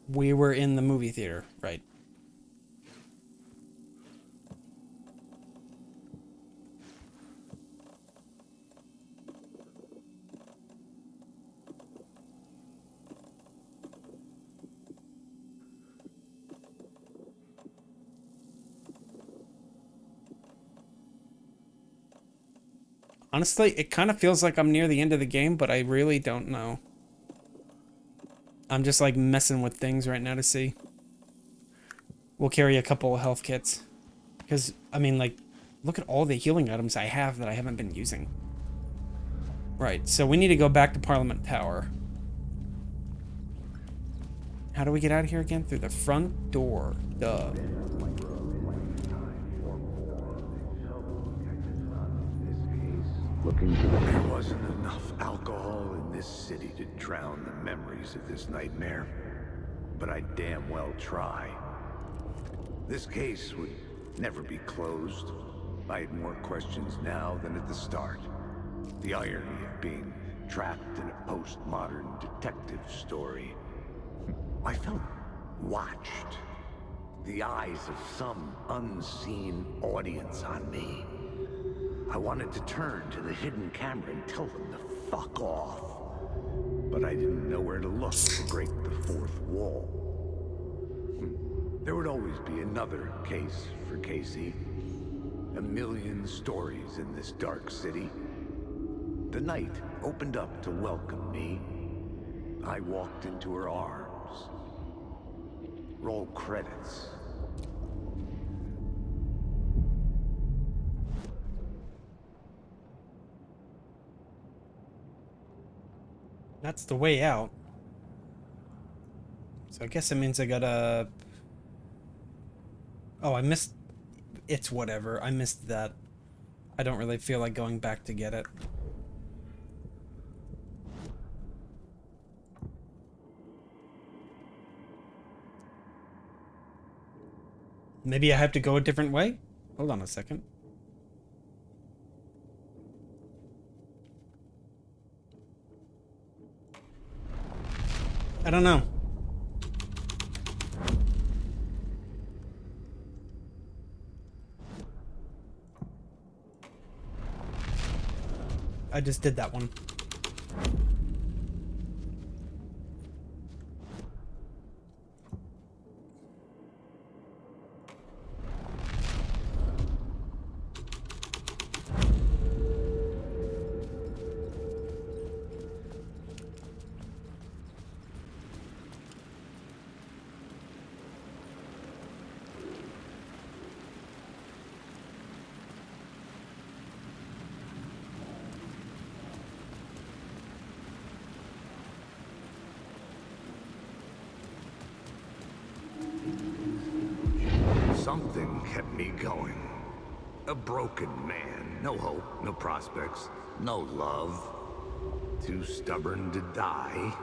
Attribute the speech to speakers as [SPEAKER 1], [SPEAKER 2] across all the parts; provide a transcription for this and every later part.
[SPEAKER 1] We were in the movie theater, right? Honestly, it kind of feels like I'm near the end of the game, but I really don't know. I'm just like messing with things right now to see. We'll carry a couple of health kits. Because, I mean, like, look at all the healing items I have that I haven't been using. Right, so we need to go back to Parliament Tower. How do we get out of here again? Through the front door. Duh.
[SPEAKER 2] There wasn't enough alcohol in this city to drown the memories of this nightmare, but I damn well try. This case would never be closed. I had more questions now than at the start. The irony of being trapped in a postmodern detective story. I felt watched. The eyes of some unseen audience on me. I wanted to turn to the hidden camera and tell them to fuck off. But I didn't know where to look to break the fourth wall. There would always be another case for Casey. A million stories in this dark city. The night opened up to welcome me. I walked into her arms. Roll credits.
[SPEAKER 1] That's the way out. So I guess it means I gotta... Oh, I missed... It's whatever. I missed that. I don't really feel like going back to get it. Maybe I have to go a different way? Hold on a second. I don't know. I just did that one.
[SPEAKER 2] Something kept me going. A broken man. No hope, no prospects, no love. Too stubborn to die.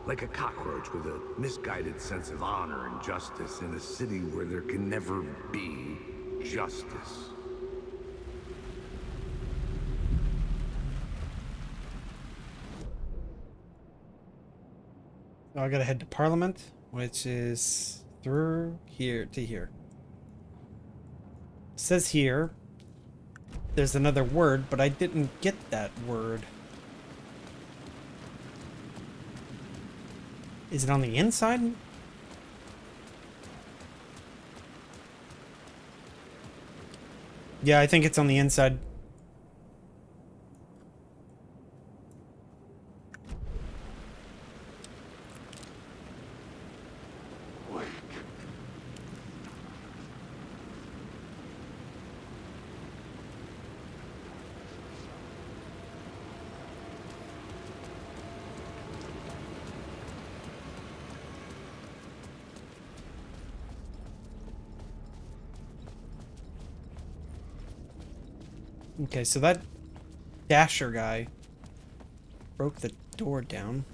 [SPEAKER 2] Like a cockroach with a misguided sense of honor and justice in a city where there can never be justice.
[SPEAKER 1] So I gotta head to Parliament, which is through here to here. It says here there's another word, but I didn't get that word. Is it on the inside? Yeah, I think it's on the inside. Okay, so that Dasher guy broke the door down.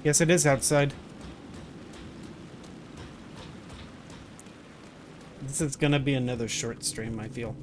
[SPEAKER 1] Yes, it is outside. This is gonna be another short stream, I feel.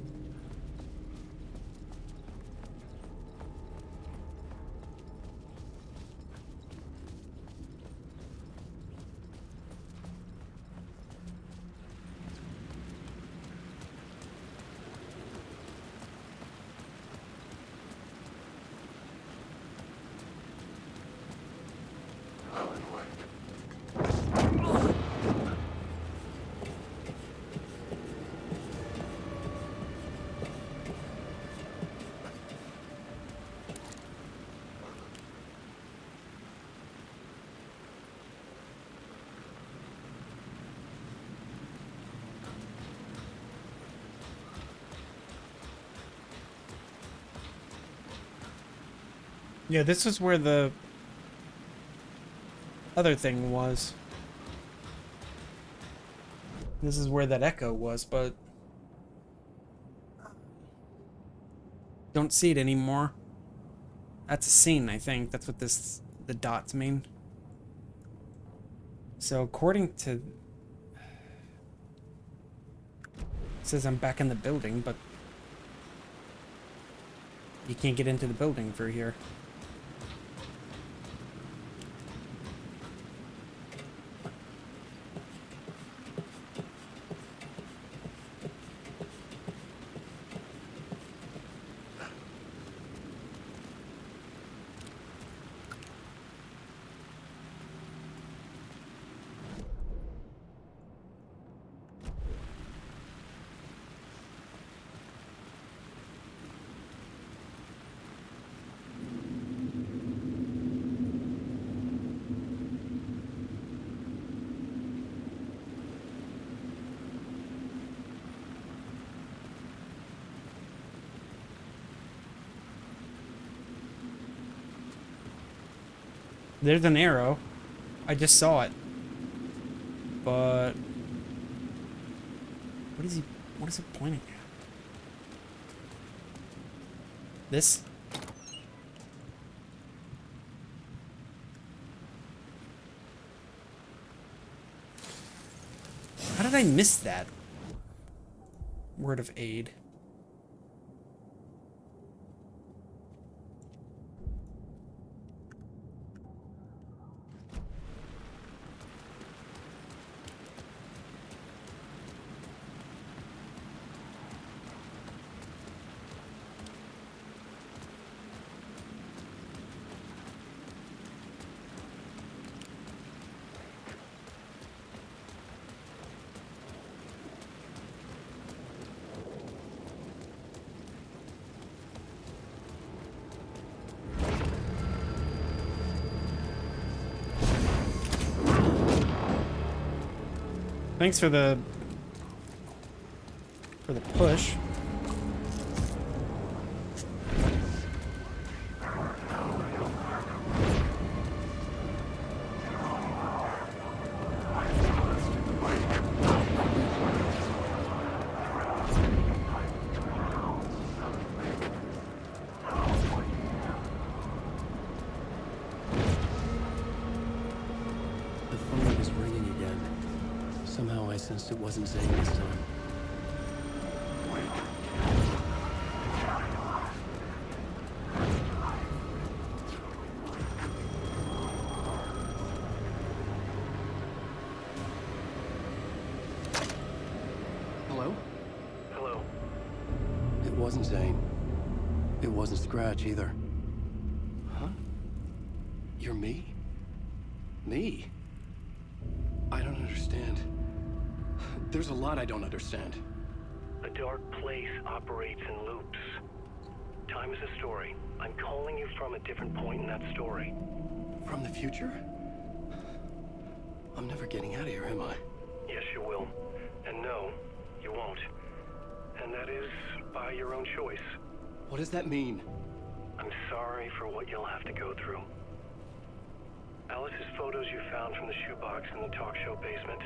[SPEAKER 1] Yeah, this is where the other thing was. This is where that echo was, but don't see it anymore. That's a scene, I think. That's what the dots mean. So according to... It says I'm back in the building, but you can't get into the building through here. There's an arrow. I just saw it. But what is it pointing at? This? How did I miss that? Word of aid. Thanks for the push.
[SPEAKER 3] The phone is ringing again. Somehow I sensed it wasn't Zane this time. Hello?
[SPEAKER 4] Hello.
[SPEAKER 3] It wasn't Zane. It wasn't Scratch either. Huh? You're me? Me? I don't understand. There's a lot I don't understand.
[SPEAKER 4] A dark place operates in loops. Time is a story. I'm calling you from a different point in that story.
[SPEAKER 3] From the future? I'm never getting out of here, am I?
[SPEAKER 4] Yes, you will. And no, you won't. And that is by your own choice.
[SPEAKER 3] What does that mean?
[SPEAKER 4] I'm sorry for what you'll have to go through. Alice's photos you found from the shoebox in the talk show basement.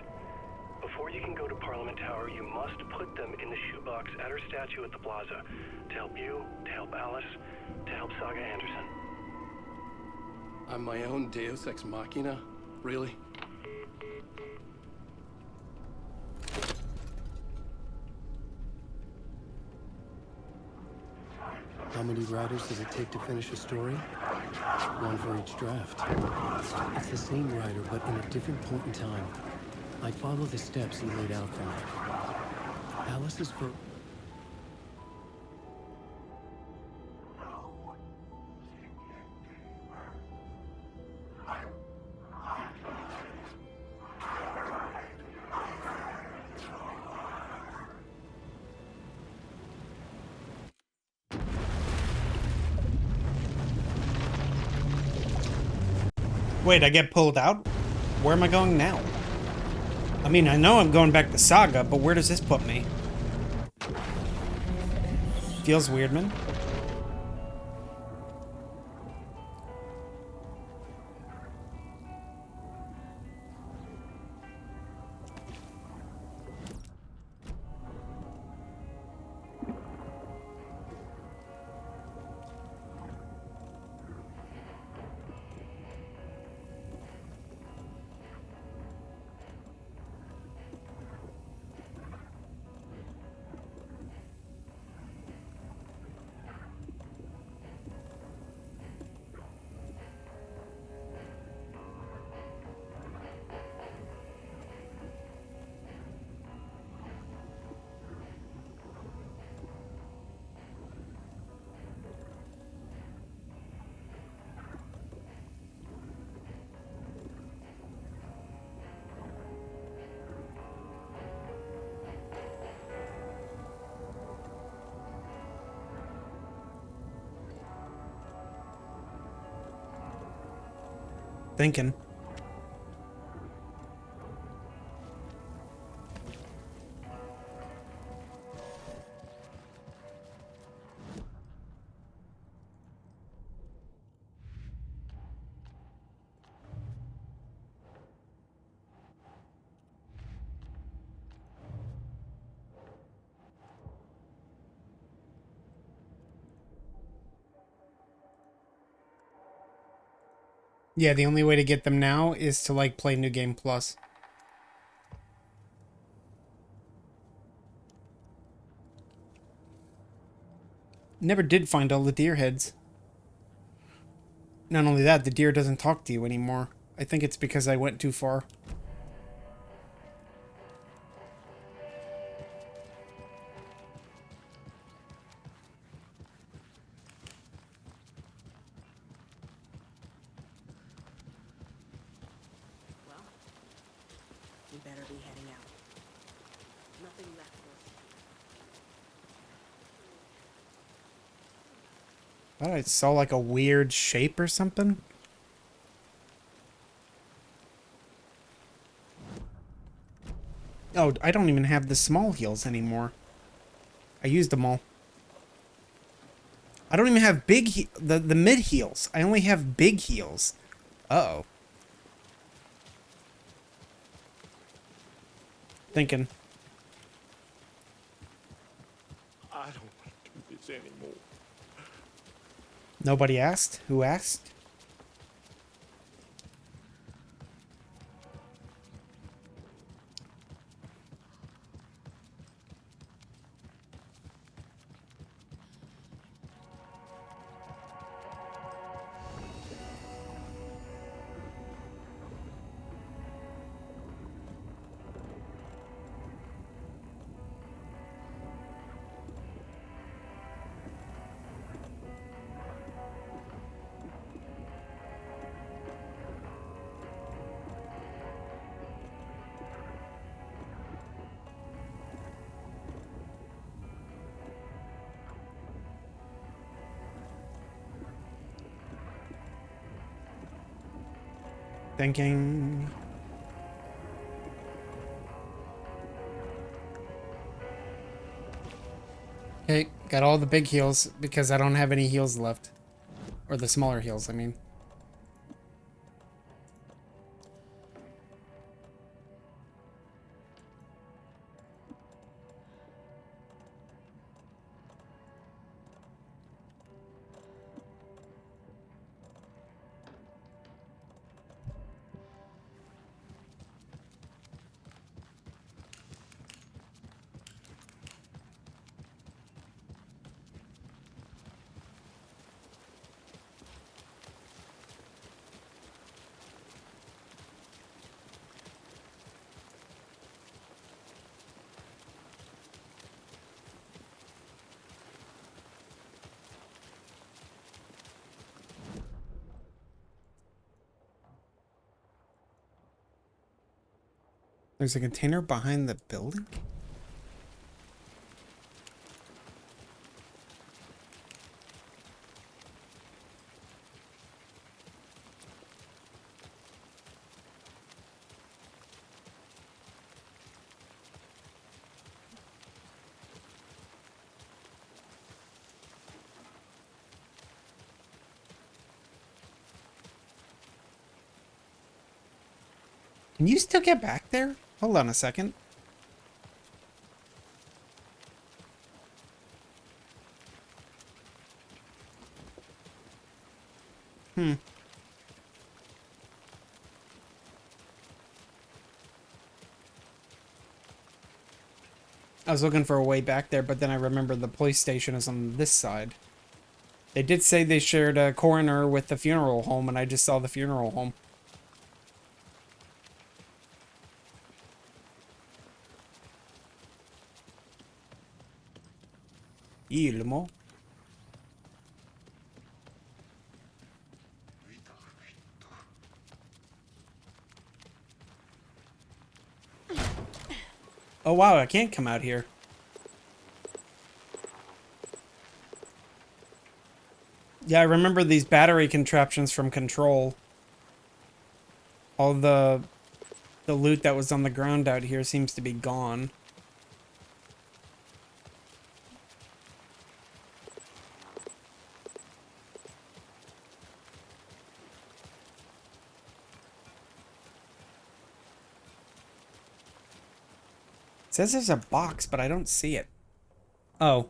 [SPEAKER 4] Before you can go to Parliament Tower, you must put them in the shoebox at her statue at the plaza. To help you, to help Alice, to help Saga Anderson.
[SPEAKER 3] I'm my own Deus Ex Machina? Really? How many writers does it take to finish a story? One for each draft. It's the same writer, but in a different point in time. I follow the steps he laid out for me. Alice is for...
[SPEAKER 1] Wait, I get pulled out? Where am I going now? I mean, I know I'm going back to Saga, but where does this put me? Feels weird, man. Thinking. Yeah, the only way to get them now is to, like, play New Game Plus. Never did find all the deer heads. Not only that, the deer doesn't talk to you anymore. I think it's because I went too far.
[SPEAKER 5] Well, we better be heading out. Nothing left for us.
[SPEAKER 1] I thought I saw, like, a weird shape or something. Oh, I don't even have the small heals anymore. I used them all. I don't even have the mid heals. I only have big heals. Uh-oh. Thinking.
[SPEAKER 6] I don't want to do this anymore.
[SPEAKER 1] Nobody asked? Who asked? Thinking. Okay, got all the big heals because I don't have any heals left. Or the smaller heals, I mean. There's a container behind the building? Can you still get back there? Hold on a second. I was looking for a way back there, but then I remembered the police station is on this side. They did say they shared a coroner with the funeral home, and I just saw the funeral home. Ilmo. Oh wow, I can't come out here. Yeah, I remember these battery contraptions from Control. All the loot that was on the ground out here seems to be gone. It says there's a box, but I don't see it. Oh.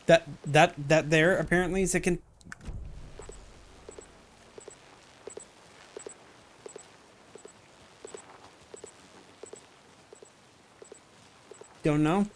[SPEAKER 1] That there apparently is a Don't know.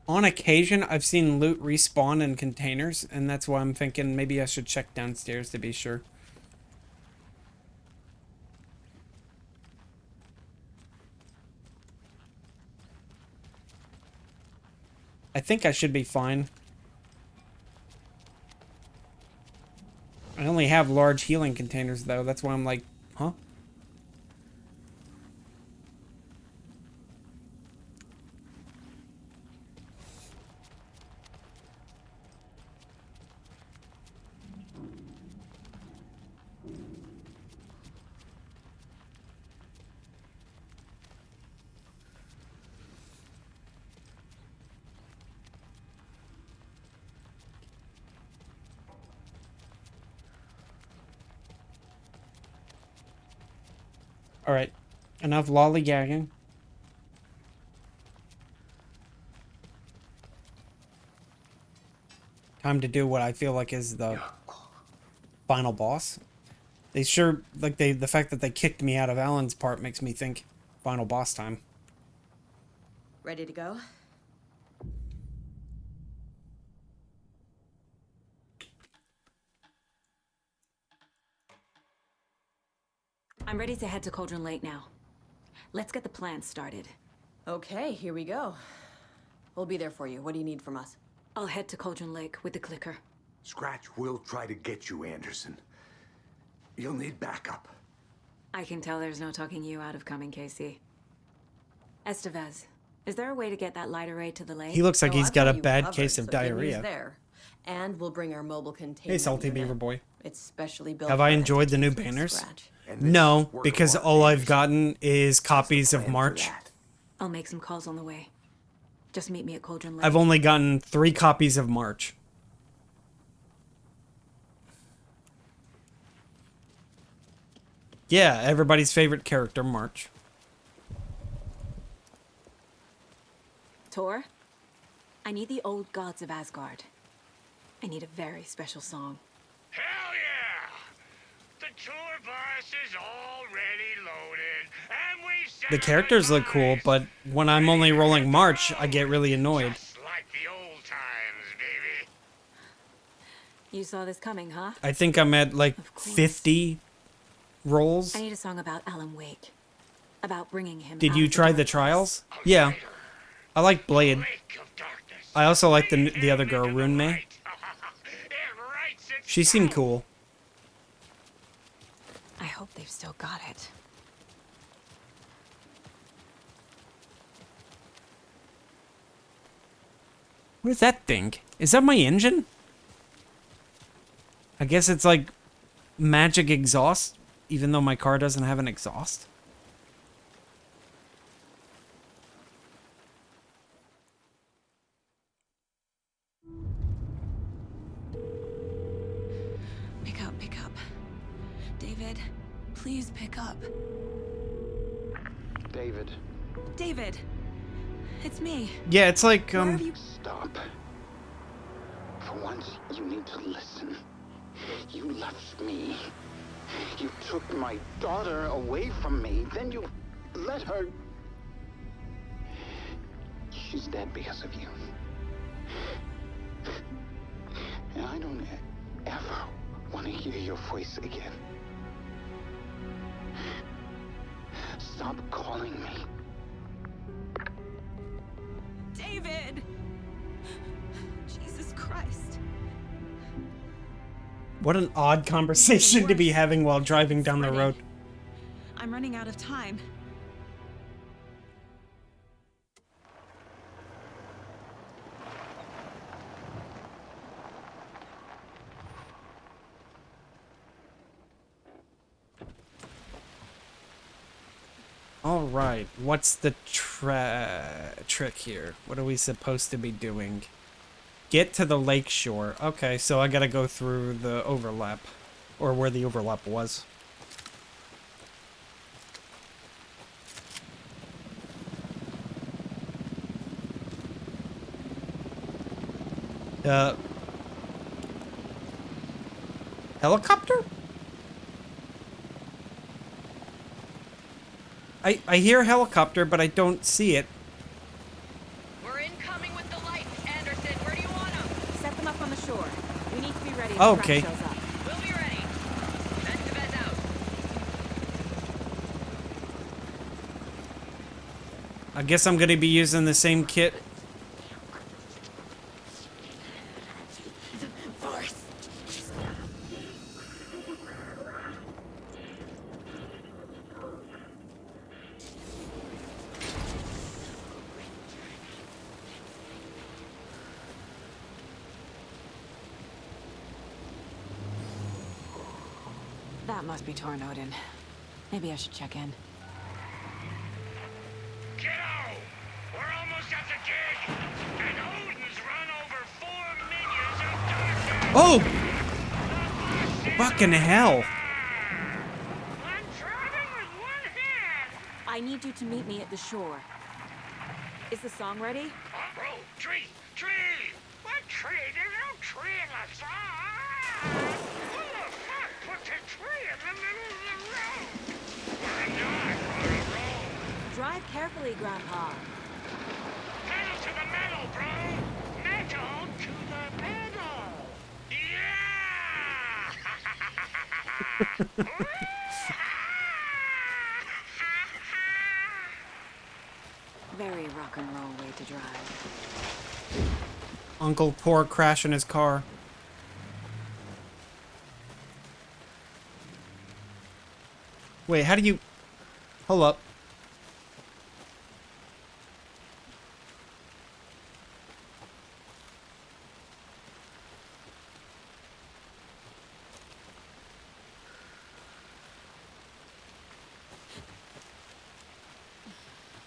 [SPEAKER 1] On occasion, I've seen loot respawn in containers, and that's why I'm thinking maybe I should check downstairs to be sure. I think I should be fine. I only have large healing containers, though. That's why I'm like, huh? Alright. Enough lollygagging. Time to do what I feel like is the final boss. They sure, like, the fact that they kicked me out of Alan's part makes me think final boss time.
[SPEAKER 5] Ready to go?
[SPEAKER 7] I'm ready to head to Cauldron Lake now. Let's get the plan started.
[SPEAKER 5] Okay, here we go. We'll be there for you. What do you need from us?
[SPEAKER 7] I'll head to Cauldron Lake with the clicker.
[SPEAKER 2] Scratch will try to get you, Anderson. You'll need backup.
[SPEAKER 7] I can tell there's no talking you out of coming, Casey. Estevez, is there a way to get that light array to the lake?
[SPEAKER 1] He looks like
[SPEAKER 5] Oh,
[SPEAKER 1] he's
[SPEAKER 5] I've
[SPEAKER 1] got a
[SPEAKER 5] you
[SPEAKER 1] bad
[SPEAKER 5] covered,
[SPEAKER 1] case of
[SPEAKER 5] so good news
[SPEAKER 1] diarrhea.
[SPEAKER 5] there. And we'll bring our mobile containment.
[SPEAKER 1] Hey, Salty
[SPEAKER 5] unit.
[SPEAKER 1] Beaver Boy.
[SPEAKER 5] It's specially built.
[SPEAKER 1] Have
[SPEAKER 5] for
[SPEAKER 1] I enjoyed the new
[SPEAKER 5] entities like
[SPEAKER 1] banners?
[SPEAKER 5] Scratch.
[SPEAKER 2] And this
[SPEAKER 1] No,
[SPEAKER 2] work
[SPEAKER 1] because
[SPEAKER 2] lot,
[SPEAKER 1] all I've
[SPEAKER 2] Anderson.
[SPEAKER 1] gotten is copies of
[SPEAKER 2] Plan for
[SPEAKER 1] March.
[SPEAKER 2] that.
[SPEAKER 7] I'll make some calls on the way. Just meet me at Cauldron Lake.
[SPEAKER 1] I've only gotten 3 copies of March. Yeah, everybody's favorite character, March.
[SPEAKER 7] Tor, I need the old gods of Asgard. I need a very special song.
[SPEAKER 6] Hell yeah! The tour bus is already loaded, and we set
[SPEAKER 1] The characters look cool, but when I'm only rolling March, I get really annoyed.
[SPEAKER 6] just like the old times, baby.
[SPEAKER 7] You saw this coming, huh?
[SPEAKER 1] I think I'm at like
[SPEAKER 7] Of course.
[SPEAKER 1] 50 rolls.
[SPEAKER 7] I need a song about Alan Wake. About bringing him
[SPEAKER 1] Did
[SPEAKER 7] out
[SPEAKER 1] you
[SPEAKER 7] of
[SPEAKER 1] try the
[SPEAKER 7] darkness.
[SPEAKER 1] trials? Yeah. I like Blade.
[SPEAKER 6] Lake of darkness.
[SPEAKER 1] I also like the other girl, Rune May.
[SPEAKER 6] It writes
[SPEAKER 1] She seemed
[SPEAKER 6] itself.
[SPEAKER 1] cool.
[SPEAKER 7] I hope they've still got it.
[SPEAKER 1] What is that thing? Is that my engine? I guess it's like magic exhaust, even though my car doesn't have an exhaust.
[SPEAKER 7] Pick up, pick up. David, please pick up.
[SPEAKER 8] David,
[SPEAKER 7] David! It's me.
[SPEAKER 1] Yeah, it's like,
[SPEAKER 7] Where have you...
[SPEAKER 8] stop. For once, you need to listen. You left me. You took my daughter away from me. Then you let her... She's dead because of you. And I don't ever want to hear your voice again. Stop calling me.
[SPEAKER 7] David! Jesus Christ.
[SPEAKER 1] what an odd conversation to be having while driving down the road.
[SPEAKER 7] I'm running out of time.
[SPEAKER 1] All right, what's the trick here? What are we supposed to be doing? Get to the lake shore. Okay, so I gotta go through the overlap, or where the overlap was. Helicopter? I hear helicopter, but I don't see it.
[SPEAKER 9] We're incoming with the lights. Anderson, where do you want them?
[SPEAKER 7] Set them up on the shore. We need to be ready if
[SPEAKER 1] Oh,
[SPEAKER 7] the
[SPEAKER 1] okay.
[SPEAKER 7] crash shows up.
[SPEAKER 9] We'll be ready. Estevez out.
[SPEAKER 1] I guess I'm gonna be using the same kit.
[SPEAKER 7] That must be Torn Odin. Maybe I should check in.
[SPEAKER 6] Kiddo! We're almost at the gig! And Odin's run over 4 minions of darkness!
[SPEAKER 1] Oh! Fucking hell.
[SPEAKER 6] I'm driving with one hand!
[SPEAKER 7] I need you to meet me at the shore. Is the song ready?
[SPEAKER 6] Bro, tree! Tree! What tree? There's no tree in the song! Who the fuck put the tree in the middle of the road? I'm not on a road!
[SPEAKER 7] Drive carefully, Grandpa.
[SPEAKER 6] Pedal to the metal, bro! Metal to the metal! Yeah!
[SPEAKER 7] Very rock and roll way to drive.
[SPEAKER 1] Uncle poor crash in his car. Wait, how do you... Hold up.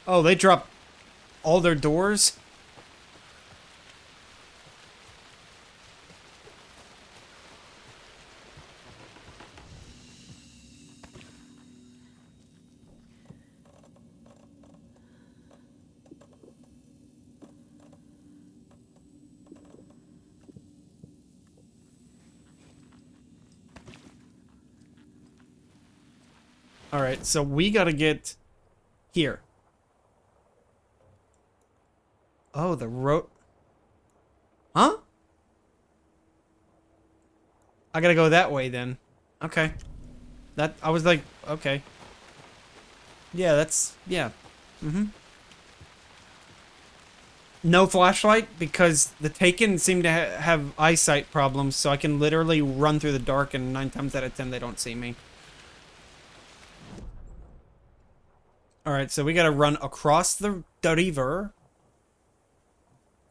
[SPEAKER 1] Oh, they dropped all their doors? Alright, so we gotta get here. Oh, the road. Huh? I gotta go that way then. Okay. That, I was like, okay. Yeah, that's, yeah. Mm-hmm. No flashlight because the Taken seem to have eyesight problems, so I can literally run through the dark and 9 times out of 10 they don't see me. Alright, so we gotta run across the river.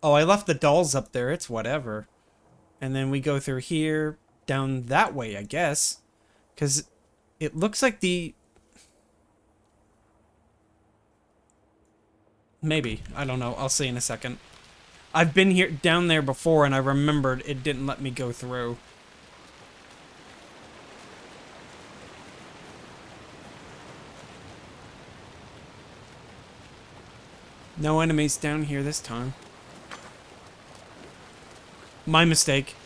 [SPEAKER 1] Oh, I left the dolls up there. It's whatever. And then we go through here, down that way, I guess. Because it looks like the... Maybe. I don't know. I'll see in a second. I've been here down there before, and I remembered it didn't let me go through. No enemies down here this time. My mistake.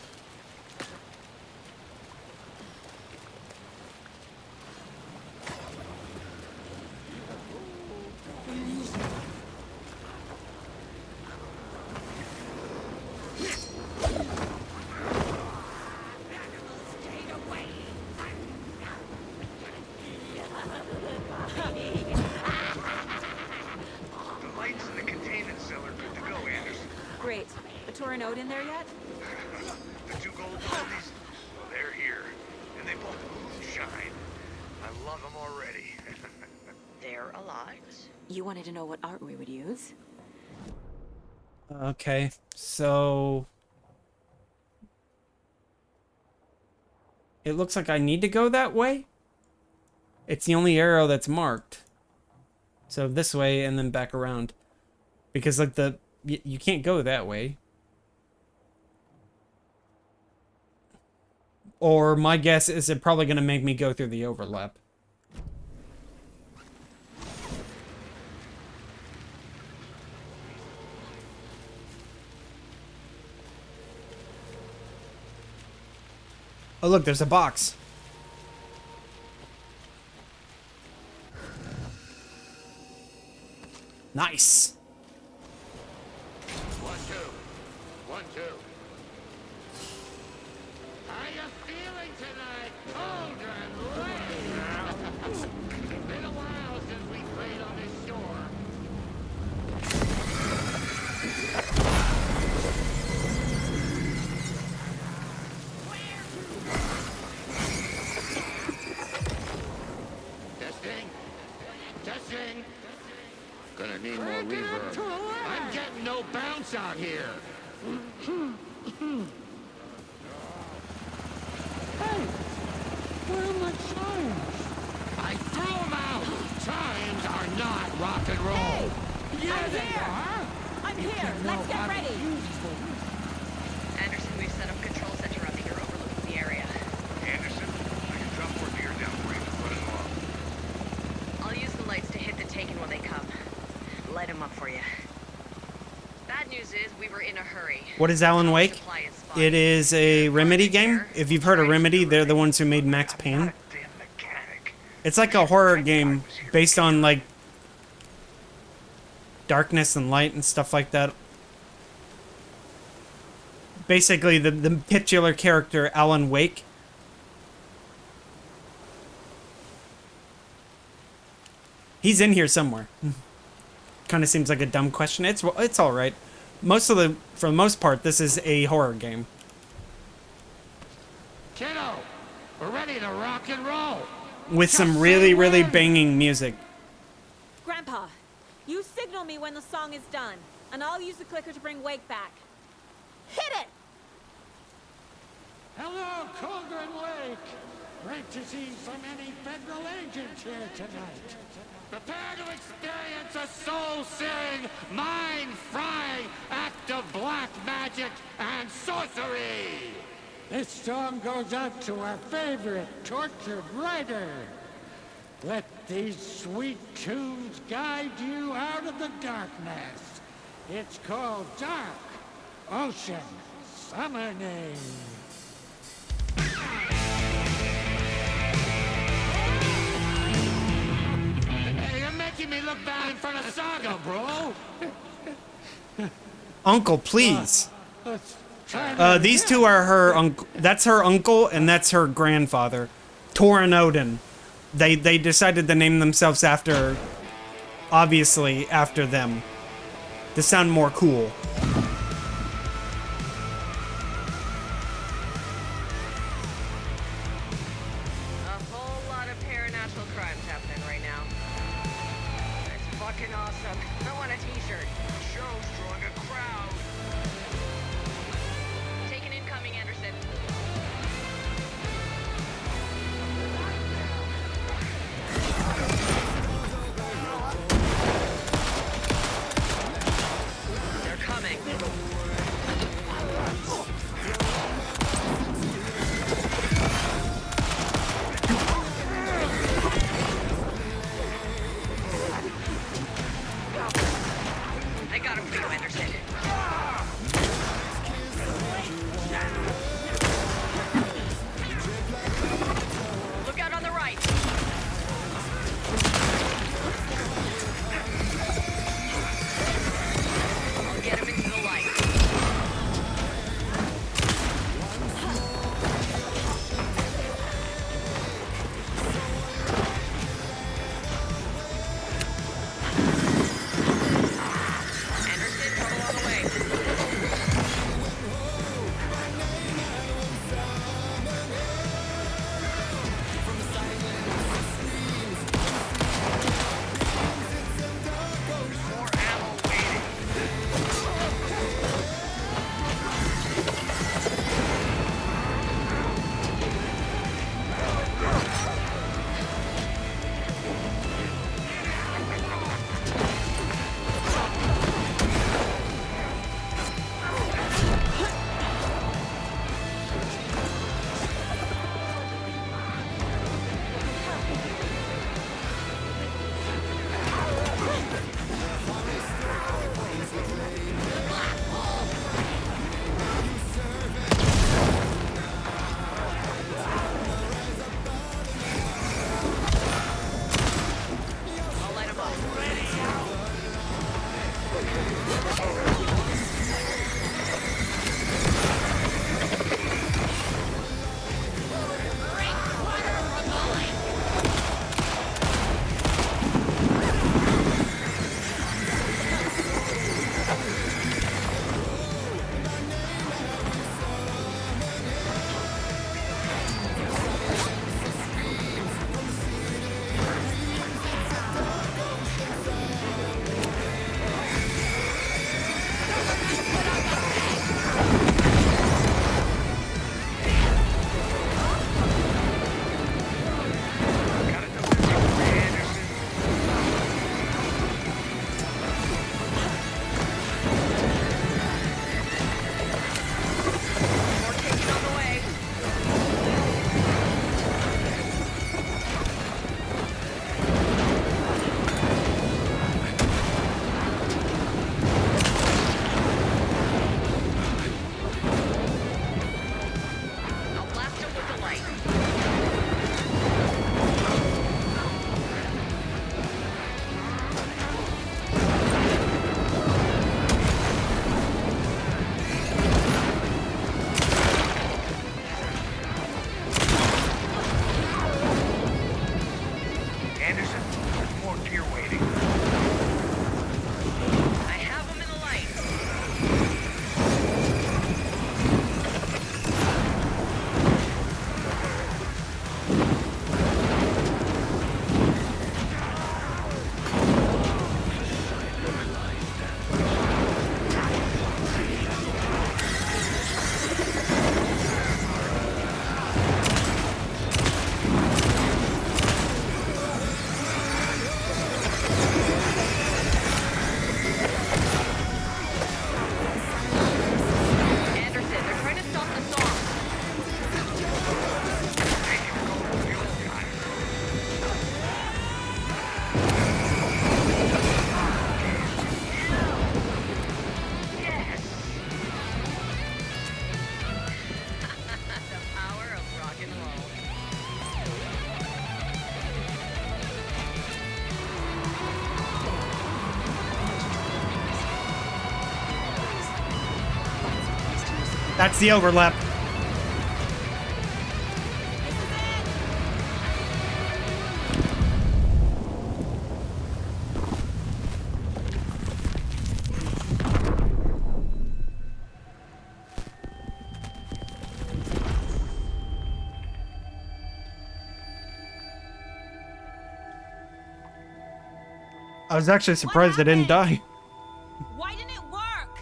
[SPEAKER 6] The lights in the containment cellar good to go, Anderson.
[SPEAKER 7] Great. A Torinode in there yet?
[SPEAKER 6] The 2 gold oldies, well, they're here. And they both moonshine. I love them already.
[SPEAKER 9] They're alive.
[SPEAKER 7] You wanted to know what art we would use?
[SPEAKER 1] Okay, so... It looks like I need to go that way? It's the only arrow that's marked. So this way and then back around. Because, like, you can't go that way. Or my guess is it probably going to make me go through the overlap. Oh, look, there's a box. Nice.
[SPEAKER 6] 1, 2. 1, 2. How you feeling tonight, children? It's been a while since we played on this shore. Testing. Testing. Gonna need more reverb. I'm getting no bounce out here. Hey, where are my chimes? I threw them out. Chimes are not rock and roll.
[SPEAKER 5] Yeah, they are. I'm here. Let's get ready.
[SPEAKER 9] Anderson, we've set up control center up here overlooking the area.
[SPEAKER 2] Anderson, I can drop more beer down for you to put it off.
[SPEAKER 9] I'll use the lights to hit the Taken when they come. Light them up for you. Bad news is we were in a hurry.
[SPEAKER 1] What is Alan Wake?
[SPEAKER 9] Supply is fine.
[SPEAKER 1] It is a Remedy game. If you've heard of Remedy, they're the ones who made Max Payne.
[SPEAKER 2] Damn mechanic.
[SPEAKER 1] It's like a horror game based on, like, darkness and light and stuff like that. Basically, the titular character, Alan Wake. He's in here somewhere. Kind of seems like a dumb question. It's all right. For the most part, this is a horror game.
[SPEAKER 6] Kiddo, we're ready to rock and roll.
[SPEAKER 1] With some really, really banging music.
[SPEAKER 5] Grandpa, you signal me when the song is done, and I'll use the clicker to bring Wake back. Hit it!
[SPEAKER 6] Hello, Colgren Lake. Great to see so many federal agents here tonight. Prepare to experience a soul-searing, mind-frying act of black magic and sorcery. This song goes out to our favorite tortured writer. Let these sweet tunes guide you out of the darkness. It's called Dark Ocean Summoning. for the saga, bro.
[SPEAKER 1] Uncle, please.
[SPEAKER 6] Trying to-
[SPEAKER 1] These two are her uncle. That's her uncle, and that's her grandfather, Torin Odin. They decided to name themselves after, obviously after them, to sound more cool.
[SPEAKER 9] A whole lot of paranatural crimes happening right now. It's fucking awesome. I want a t-shirt.
[SPEAKER 6] Show's drawing a crowd.
[SPEAKER 9] Take an incoming, Anderson. They're coming. I got him for you, Anderson.
[SPEAKER 1] That's the overlap. I was actually surprised I didn't die.
[SPEAKER 5] Why didn't it work?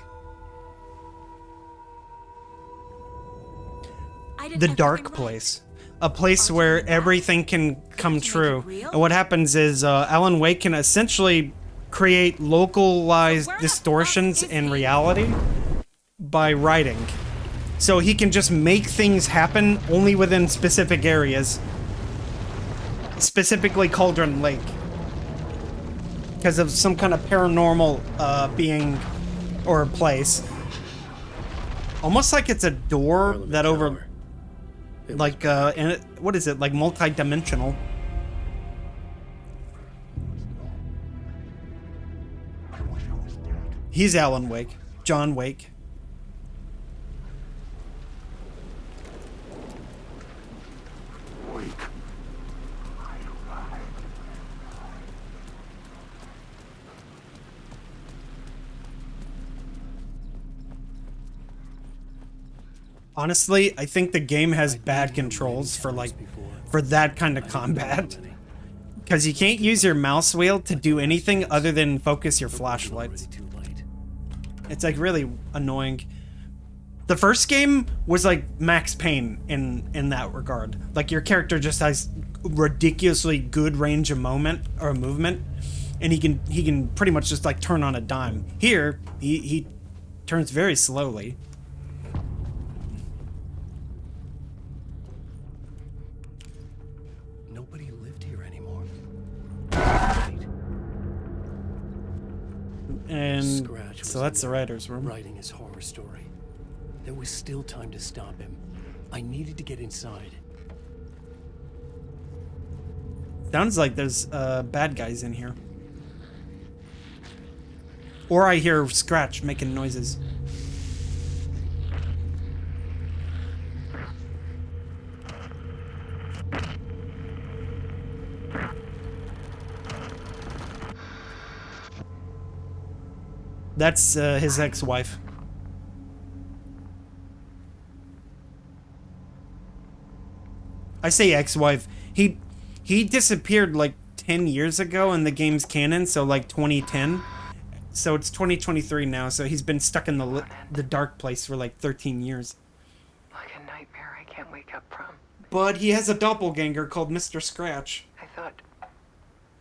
[SPEAKER 5] I did
[SPEAKER 1] The
[SPEAKER 5] everything
[SPEAKER 1] dark
[SPEAKER 5] right.
[SPEAKER 1] place. A place where everything can come true. And what happens is Alan Wake can essentially create localized distortions in reality by writing. So he can just make things happen only within specific areas. Specifically Cauldron Lake. Because of some kind of paranormal being or place. Almost like it's a door
[SPEAKER 3] Parliament
[SPEAKER 1] that over...
[SPEAKER 3] Tower.
[SPEAKER 1] Like, and it, what is it? Like multi-dimensional. He's Alan Wake. John Wake. Honestly, I think the game has bad controls for like for that kind of combat. Because you can't use your mouse wheel to do anything other than focus your flashlights. It's like really annoying. The first game was like Max Payne in that regard. Like your character just has ridiculously good range of movement, and he can pretty much just like turn on a dime. Here, he turns very slowly.
[SPEAKER 3] Nobody lived here anymore.
[SPEAKER 1] And
[SPEAKER 3] Scratch
[SPEAKER 1] so
[SPEAKER 3] was
[SPEAKER 1] that's the writer's room.
[SPEAKER 3] writing his horror story. There was still time to stop him. I needed to get inside.
[SPEAKER 1] Sounds like there's bad guys in here. Or I hear Scratch making noises. That's his ex-wife. I say ex-wife. He disappeared like 10 years ago in the game's canon, so like 2010. So it's 2023 now, so he's been stuck in the dark place for like 13 years.
[SPEAKER 9] Like a nightmare I can't wake up from.
[SPEAKER 1] But he has a doppelganger called Mr. Scratch.
[SPEAKER 9] I thought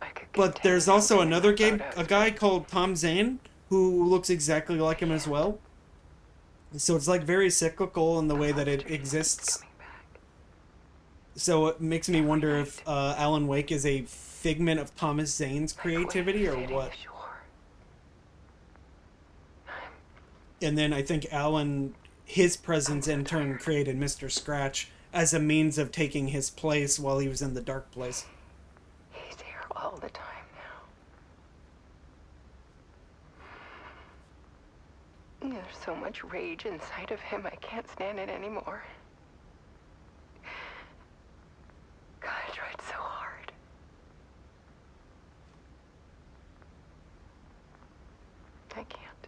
[SPEAKER 9] I could.
[SPEAKER 1] But there's also another a guy called Tom Zane, who looks exactly like him as well. So it's like very cyclical in the way that it exists. So it makes me wonder if Alan Wake is a figment of Thomas Zane's creativity or what. And then I think his presence in turn created Mr. Scratch as a means of taking his place while he was in the dark place.
[SPEAKER 9] He's here all the time now. There's so much rage inside of him, I can't stand it anymore. God, I tried so hard. I can't.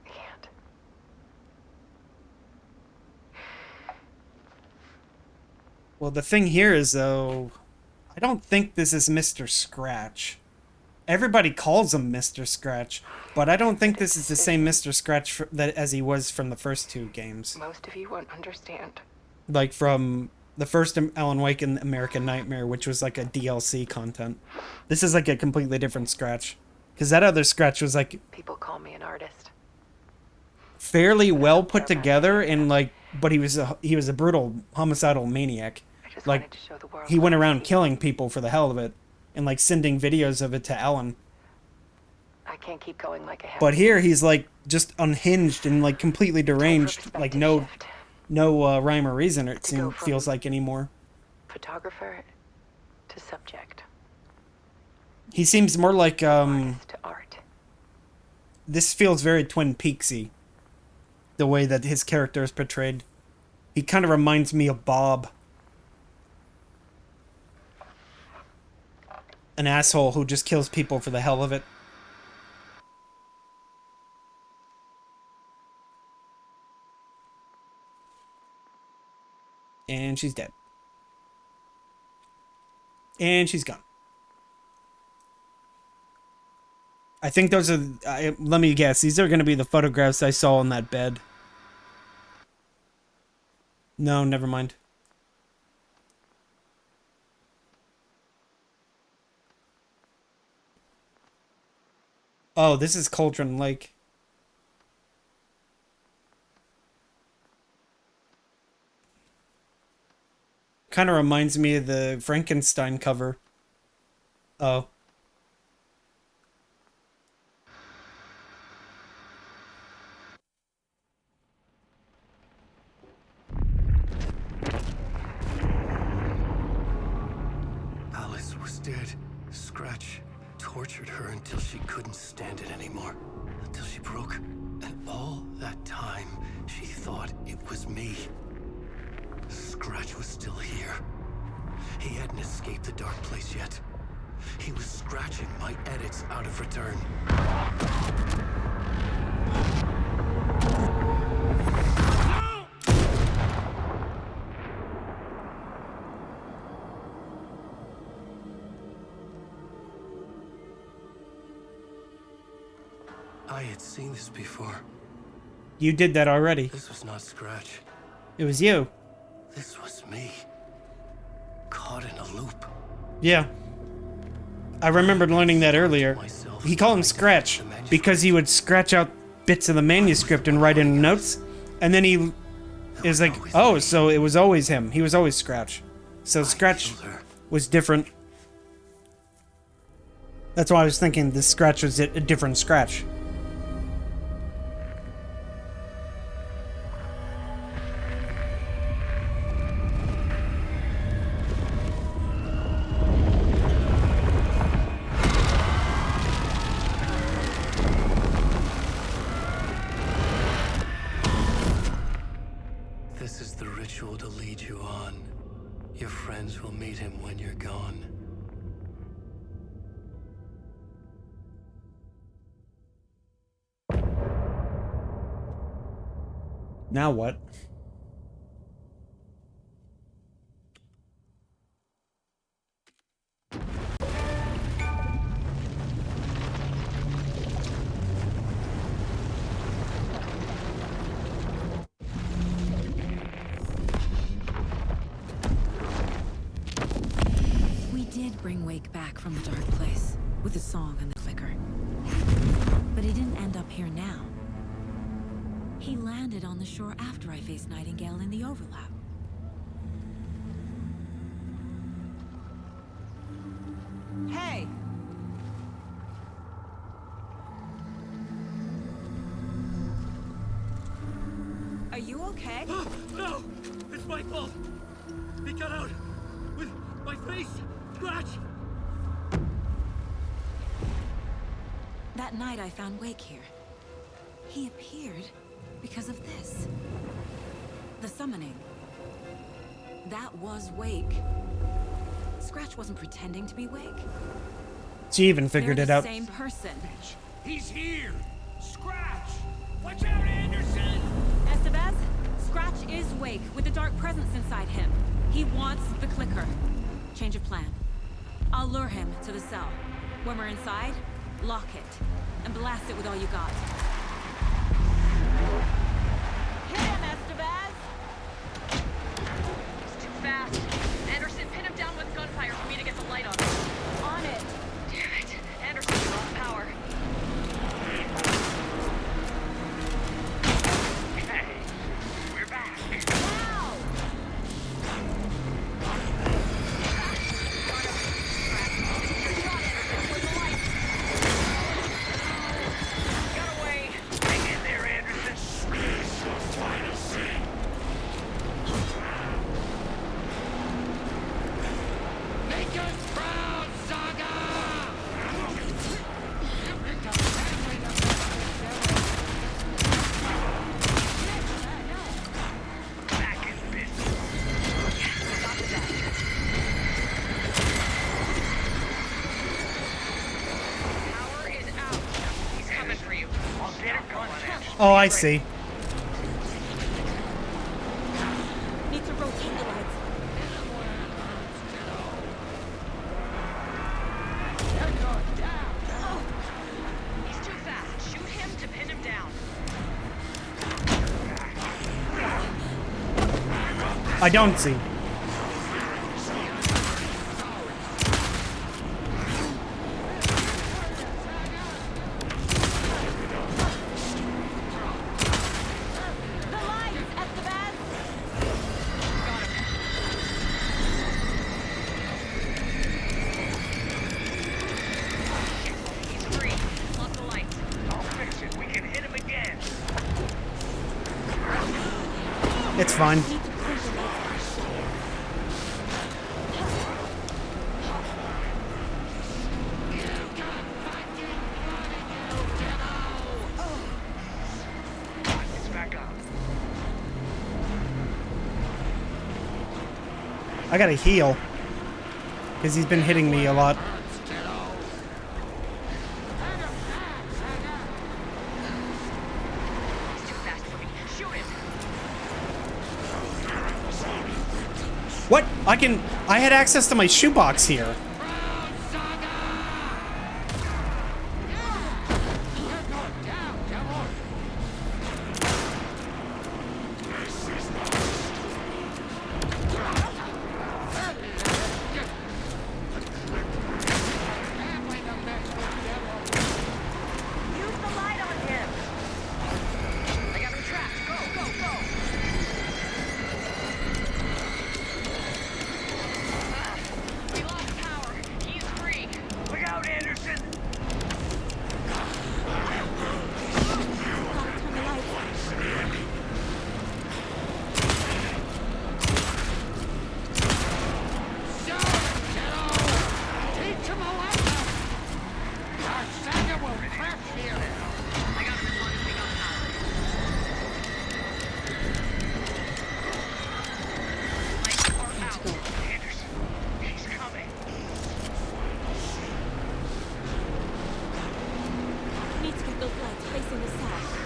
[SPEAKER 9] I can't.
[SPEAKER 1] Well, the thing here is, though, I don't think this is Mr. Scratch. Everybody calls him Mr. Scratch, but I don't think this is the same Mr. Scratch as he was from the first two games.
[SPEAKER 9] Most of you won't understand.
[SPEAKER 1] Like from the first Alan Wake and American Nightmare, which was like a DLC content. This is like a completely different Scratch. Because that other Scratch was like...
[SPEAKER 9] People call me an artist.
[SPEAKER 1] Fairly well put together and like... But he was a brutal homicidal maniac. Like, he went around killing people for the hell of it. And like sending videos of it to Alan.
[SPEAKER 9] I can't keep going like I have.
[SPEAKER 1] But here he's like just unhinged and like completely deranged. Like no rhyme or reason it feels like anymore.
[SPEAKER 9] Photographer to subject.
[SPEAKER 1] He seems more like
[SPEAKER 9] Artist to art.
[SPEAKER 1] this feels very Twin Peaksy. The way that his character is portrayed. He kind of reminds me of Bob. An asshole who just kills people for the hell of it. And she's dead. And she's gone. I think those are... let me guess. These are going to be the photographs I saw on that bed. No, never mind. Oh, this is Cauldron Lake. Kind of reminds me of the Frankenstein cover. Oh.
[SPEAKER 3] Alice was dead. Scratch tortured her until she couldn't stand it anymore. Until she broke. And all that time, she thought it was me. Scratch was still here. He hadn't escaped the dark place yet. He was scratching my edits out of return. I had seen this before.
[SPEAKER 1] You did that already.
[SPEAKER 3] This was not Scratch.
[SPEAKER 1] It was you.
[SPEAKER 3] This was me. Caught in a loop.
[SPEAKER 1] Yeah. I remembered learning that earlier. He called him Scratch because he would scratch out bits of the manuscript and write in notes. And then he is like, oh, so it was always him. He was always Scratch. So Scratch was different. That's why I was thinking this Scratch was a different Scratch.
[SPEAKER 3] This is the ritual to lead you on. Your friends will meet him when you're gone.
[SPEAKER 1] Now what?
[SPEAKER 7] We did bring Wake back from the dark place with the song and the clicker. But he didn't end up here now. He landed on the shore after I faced Nightingale in the overlap.
[SPEAKER 5] Hey! Are you okay?
[SPEAKER 3] No! It's my fault! He got out! With my face! Scratch!
[SPEAKER 7] That night I found Wake here. He appeared because of this. The summoning. That was Wake. Scratch wasn't pretending to be Wake.
[SPEAKER 1] She even figured
[SPEAKER 7] They're
[SPEAKER 1] it
[SPEAKER 7] the
[SPEAKER 1] out.
[SPEAKER 7] same person.
[SPEAKER 6] He's here! Scratch! Watch out, Anderson!
[SPEAKER 5] Estevez, Scratch is Wake with the dark presence inside him. He wants the clicker. Change of plan. I'll lure him to the cell. When we're inside, lock it and blast it with all you got. Hit him, Estevez!
[SPEAKER 9] He's too fast. Anderson, pin him down with gunfire for me to get the light on him.
[SPEAKER 5] On it.
[SPEAKER 9] Damn it. Anderson, you're off power.
[SPEAKER 6] Hey, we're back.
[SPEAKER 5] Wow!
[SPEAKER 9] Got away.
[SPEAKER 1] Oh, I see.
[SPEAKER 5] Need to rotate the lights.
[SPEAKER 9] He's too fast. Shoot him to pin him down.
[SPEAKER 1] I don't see.
[SPEAKER 5] The lights, Esteban!
[SPEAKER 9] He's free. Lock the lights.
[SPEAKER 6] I'll fix it. We can hit him again.
[SPEAKER 1] It's fine.
[SPEAKER 5] Need to clear the lights.
[SPEAKER 6] It's back up.
[SPEAKER 1] I gotta heal. Because he's been hitting me a lot.
[SPEAKER 9] He's too fast for me. Shoot him.
[SPEAKER 1] What? I had access to my shoebox here.
[SPEAKER 9] Use the light on him. I got him trapped. Go, go, go. We lost power. He's free.
[SPEAKER 6] Look out, Anderson.
[SPEAKER 5] Gotta turn the lights.
[SPEAKER 6] Teach him a lesson. Our saga will crash here.
[SPEAKER 9] I got him as long as we got power. Lights are out.
[SPEAKER 6] Anderson, he's coming.
[SPEAKER 5] Need to get those lights facing the south.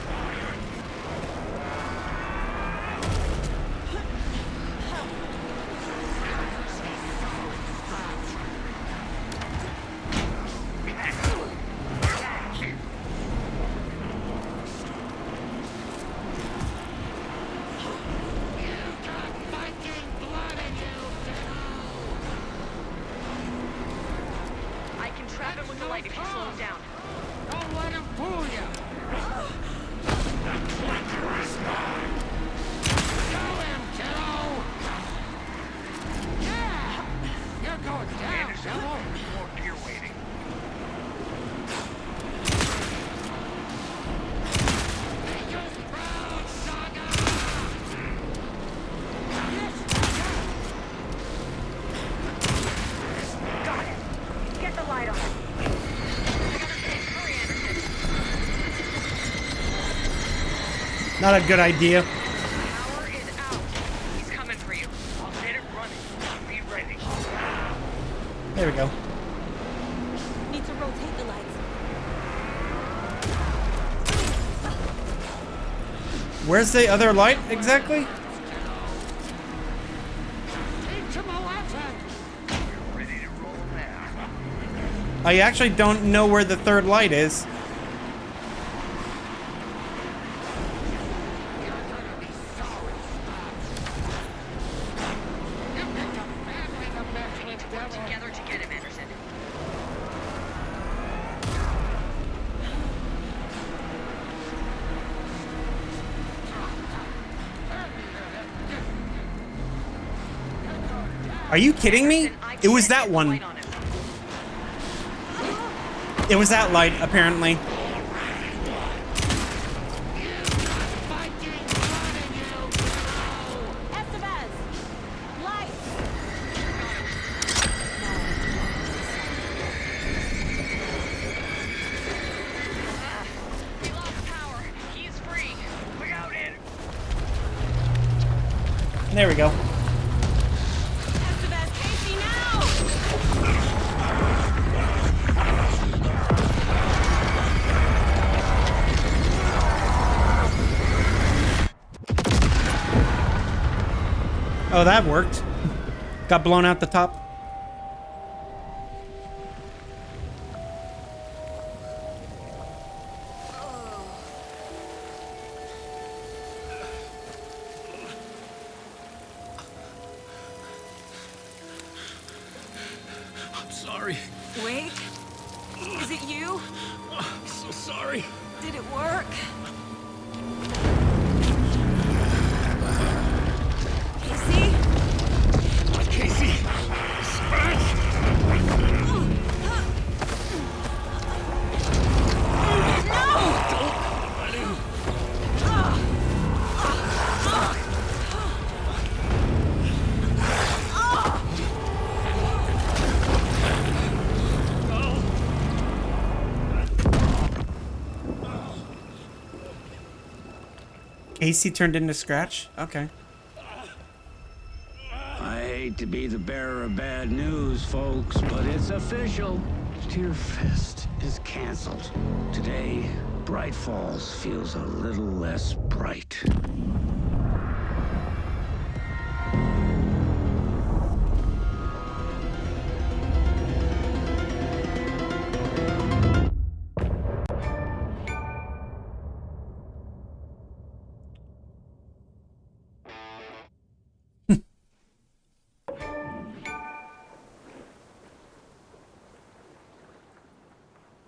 [SPEAKER 9] I can trap him with the light if you slow him down.
[SPEAKER 6] Don't let him fool you. Show him, kiddo. Yeah. You're going down, devil. More gear waiting. Make us proud, Saga.
[SPEAKER 9] Got it. Get the light on him. I got him pinned. Hurry, Anderson.
[SPEAKER 1] Not a good idea.
[SPEAKER 9] Power is out. He's coming for you.
[SPEAKER 6] I'll get it running. Be ready.
[SPEAKER 1] There we go.
[SPEAKER 5] Need to rotate the lights.
[SPEAKER 1] Where's the other light exactly?
[SPEAKER 6] Teach him a lesson. You're ready to roll now.
[SPEAKER 1] I actually don't know where the third light is.
[SPEAKER 6] You're gonna be sorry, you picked a family to mess
[SPEAKER 9] We need
[SPEAKER 6] with,
[SPEAKER 9] to work
[SPEAKER 6] devil.
[SPEAKER 9] together to get him, Anderson.
[SPEAKER 1] Are you kidding me?
[SPEAKER 9] Anderson, I
[SPEAKER 1] It was
[SPEAKER 9] can't
[SPEAKER 1] that
[SPEAKER 9] get the
[SPEAKER 1] one.
[SPEAKER 9] light on him.
[SPEAKER 1] It was that light, apparently.
[SPEAKER 6] Fighting blood in you, kiddo.
[SPEAKER 5] Estevez! Lights!
[SPEAKER 9] We lost power. He's free.
[SPEAKER 6] Look out, Anderson.
[SPEAKER 1] There we go.
[SPEAKER 5] Estevez, Casey, now!
[SPEAKER 1] Oh, that worked. Got blown out the top.
[SPEAKER 3] I'm sorry.
[SPEAKER 5] Wake? Is it you?
[SPEAKER 3] I'm so sorry.
[SPEAKER 5] Did it work? Casey?
[SPEAKER 3] Casey! Scratch!
[SPEAKER 1] Casey turned into Scratch? Okay.
[SPEAKER 10] I hate to be the bearer of bad news, folks, but it's official. Tear Fest is canceled. Today, Bright Falls feels a little less bright.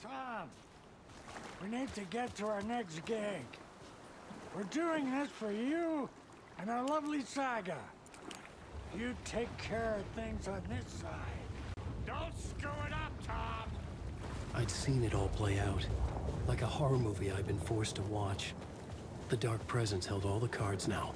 [SPEAKER 6] Tom, we need to get to our next gig. We're doing this for you and our lovely saga. You take care of things on this side. Don't screw it up, Tom!
[SPEAKER 3] I'd seen it all play out. Like a horror movie I'd been forced to watch. The Dark Presence held all the cards now.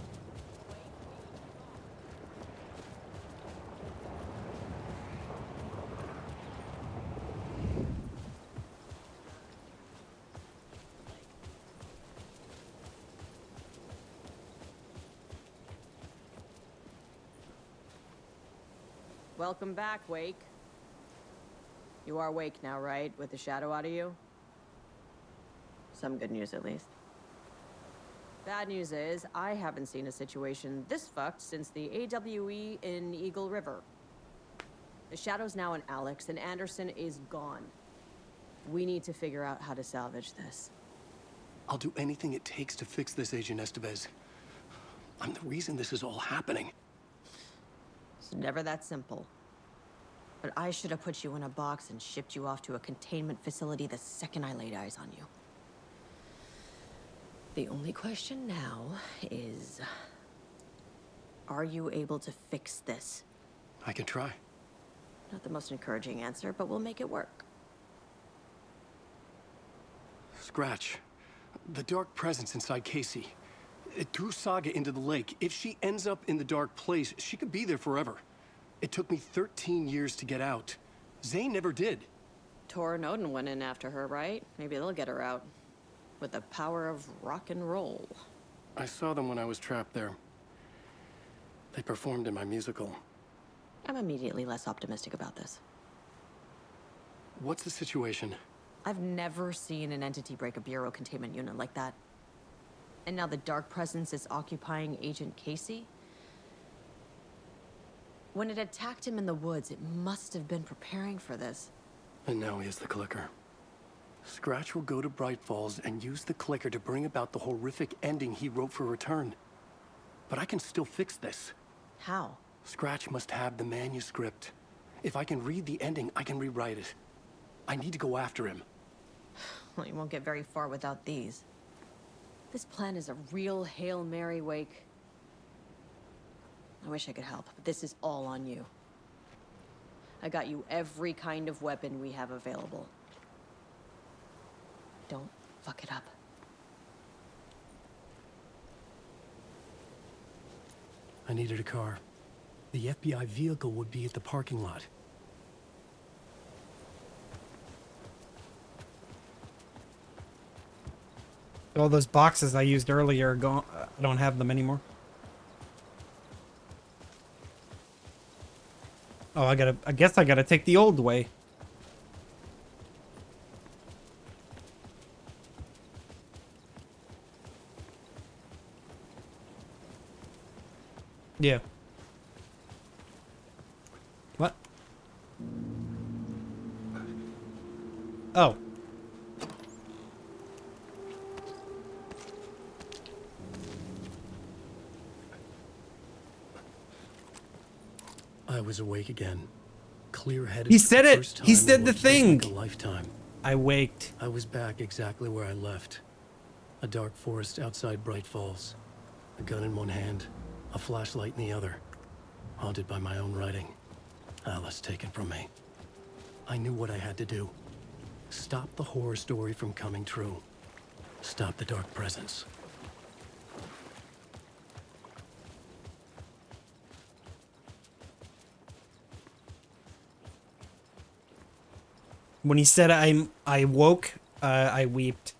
[SPEAKER 9] Welcome back, Wake. You are Wake now, right? With the shadow out of you? Some good news, at least. Bad news is, I haven't seen a situation this fucked since the AWE in Eagle River. The shadow's now in Alex, and Anderson is gone. We need to figure out how to salvage this.
[SPEAKER 3] I'll do anything it takes to fix this, Agent Estevez. I'm the reason this is all happening.
[SPEAKER 9] It's never that simple. But I should have put you in a box and shipped you off to a containment facility the second I laid eyes on you. The only question now is... are you able to fix this?
[SPEAKER 3] I can try.
[SPEAKER 9] Not the most encouraging answer, but we'll make it work.
[SPEAKER 3] Scratch. The Dark Presence inside Casey. It threw Saga into the lake. If she ends up in the Dark Place, she could be there forever. It took me 13 years to get out. Zane never did.
[SPEAKER 9] Tor and Odin went in after her, right? Maybe they'll get her out. With the power of rock and roll.
[SPEAKER 3] I saw them when I was trapped there. They performed in my musical.
[SPEAKER 9] I'm immediately less optimistic about this.
[SPEAKER 3] What's the situation?
[SPEAKER 9] I've never seen an entity break a Bureau containment unit like that. And now the Dark Presence is occupying Agent Casey? When it attacked him in the woods, it must have been preparing for this.
[SPEAKER 3] And now he has the clicker. Scratch will go to Bright Falls and use the clicker to bring about the horrific ending he wrote for Return. But I can still fix this.
[SPEAKER 9] How?
[SPEAKER 3] Scratch must have the manuscript. If I can read the ending, I can rewrite it. I need to go after him.
[SPEAKER 9] Well, you won't get very far without these. This plan is a real Hail Mary, Wake. I wish I could help, but this is all on you. I got you every kind of weapon we have available. Don't fuck it up.
[SPEAKER 3] I needed a car. The FBI vehicle would be at the parking lot.
[SPEAKER 1] All those boxes I used earlier are gone. I don't have them anymore. Oh, I guess I gotta take the old way. Yeah. Oh.
[SPEAKER 3] I was awake again. Clear-headed.
[SPEAKER 1] He said
[SPEAKER 3] for the
[SPEAKER 1] it!
[SPEAKER 3] first
[SPEAKER 1] He
[SPEAKER 3] time
[SPEAKER 1] said
[SPEAKER 3] in
[SPEAKER 1] the
[SPEAKER 3] what felt
[SPEAKER 1] thing!
[SPEAKER 3] like a lifetime.
[SPEAKER 1] I waked.
[SPEAKER 3] I was back exactly where I left. A dark forest outside Bright Falls. A gun in one hand, a flashlight in the other. Haunted by my own writing. Alice taken from me. I knew what I had to do. Stop the horror story from coming true. Stop the dark presence.
[SPEAKER 1] When he said I woke, I wept.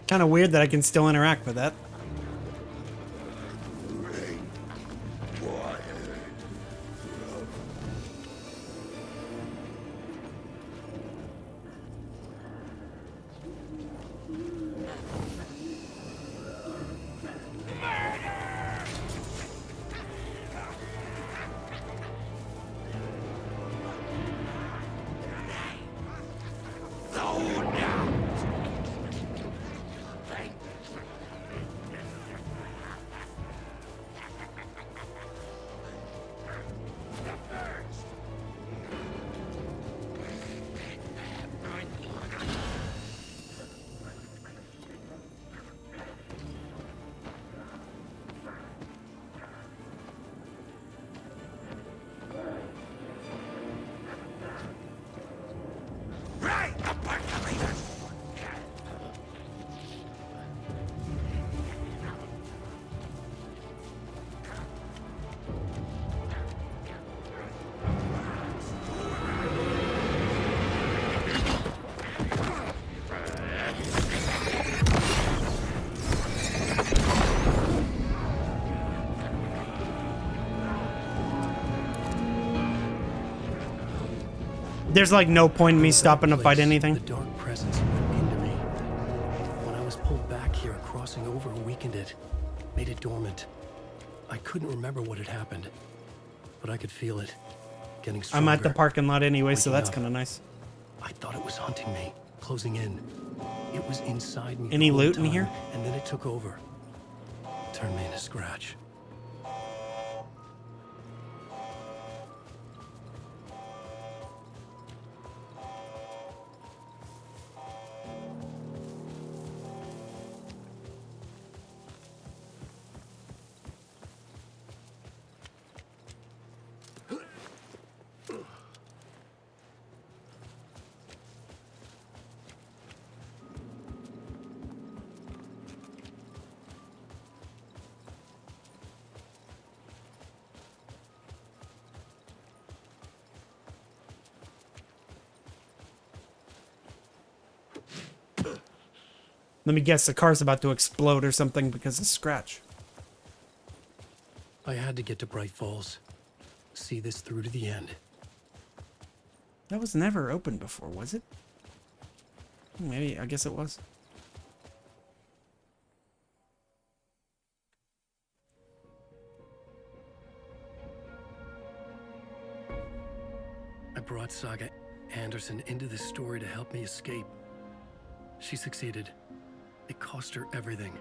[SPEAKER 1] Kind of weird that I can still interact with that. There's like no point in me stopping to fight anything.
[SPEAKER 3] The dark presence went into me. When I was pulled back here, crossing over weakened it, made it dormant. I couldn't remember what had happened, but I could feel it, getting stronger.
[SPEAKER 1] I'm at the parking lot anyway, so
[SPEAKER 3] waking
[SPEAKER 1] that's
[SPEAKER 3] up.
[SPEAKER 1] kind of nice.
[SPEAKER 3] I thought it was hunting me, closing in. It was inside me.
[SPEAKER 1] Any
[SPEAKER 3] the whole
[SPEAKER 1] loot in
[SPEAKER 3] time,
[SPEAKER 1] here?
[SPEAKER 3] And then it took over. Turned me into Scratch.
[SPEAKER 1] Let me guess, the car's about to explode or something because of Scratch.
[SPEAKER 3] I had to get to Bright Falls. See this through to the end.
[SPEAKER 1] That was never open before, was it? Maybe, I guess it was.
[SPEAKER 3] I brought Saga Anderson into this story to help me escape. She succeeded. It cost her everything.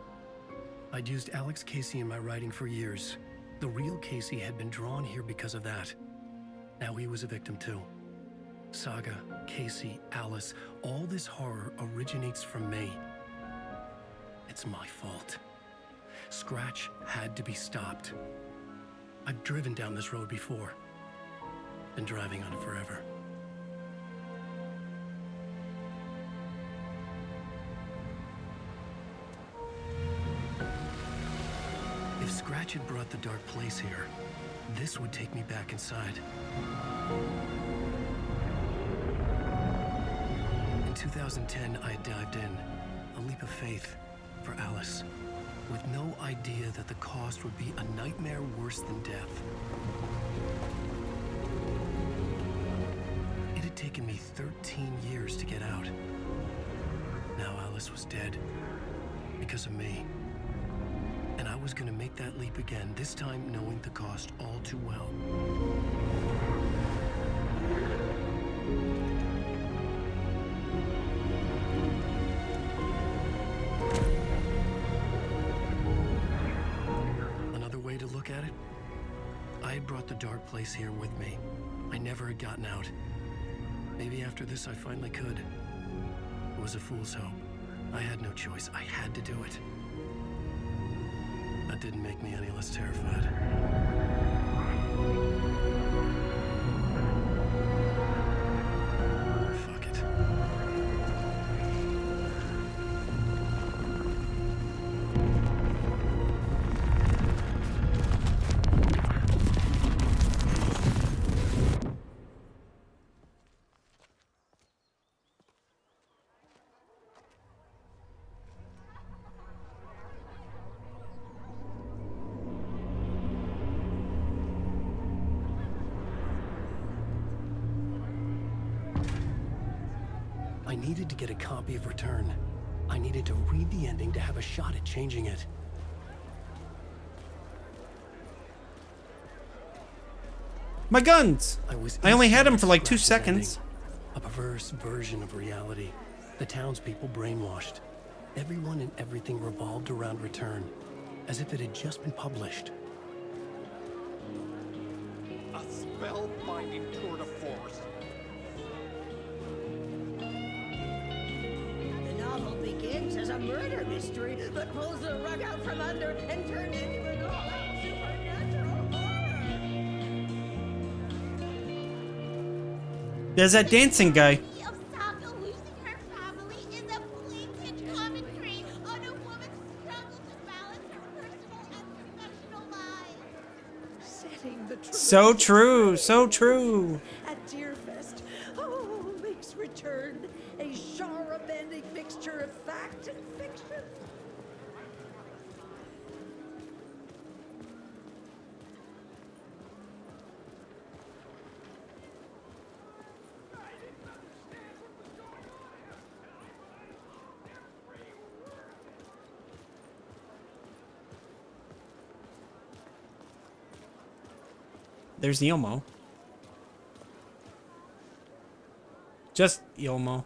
[SPEAKER 3] I'd used Alex Casey in my writing for years. The real Casey had been drawn here because of that. Now he was a victim too. Saga, Casey, Alice, all this horror originates from me. It's my fault. Scratch had to be stopped. I've driven down this road before. Been driving on it forever. If Scratch had brought the dark place here, this would take me back inside. Into 2010, I dived in, a leap of faith for Alice, with no idea that the cost would be a nightmare worse than death. It had taken me 13 years to get out. Now Alice was dead because of me. And I was gonna make that leap again, this time knowing the cost all too well. Another way to look at it, I had brought the dark place here with me. I never had gotten out. Maybe after this I finally could. It was a fool's hope. I had no choice. I had to do it. That didn't make me any less terrified. Fuck it. I needed to get a copy of Return. I needed to read the ending to have a shot at changing it.
[SPEAKER 1] My guns! I only had them for like 2
[SPEAKER 3] Scratch's
[SPEAKER 1] seconds.
[SPEAKER 3] ending. A perverse version of reality. The townspeople brainwashed. Everyone and everything revolved around Return, as if it had just been published.
[SPEAKER 8] A spellbinding tour de force.
[SPEAKER 9] The novel begins as a murder mystery, but pulls the rug out from under and turns into an all-out supernatural horror.
[SPEAKER 1] There's that dancing guy.
[SPEAKER 11] Osaka losing her family is a blatant commentary on a woman's struggle to balance her personal and professional lives.
[SPEAKER 9] Setting the
[SPEAKER 1] So true, so true.
[SPEAKER 9] at Deerfest. Oh, makes Return a genre-bending mixture of fact and fiction.
[SPEAKER 1] There's Yilmo. Just Yilmo.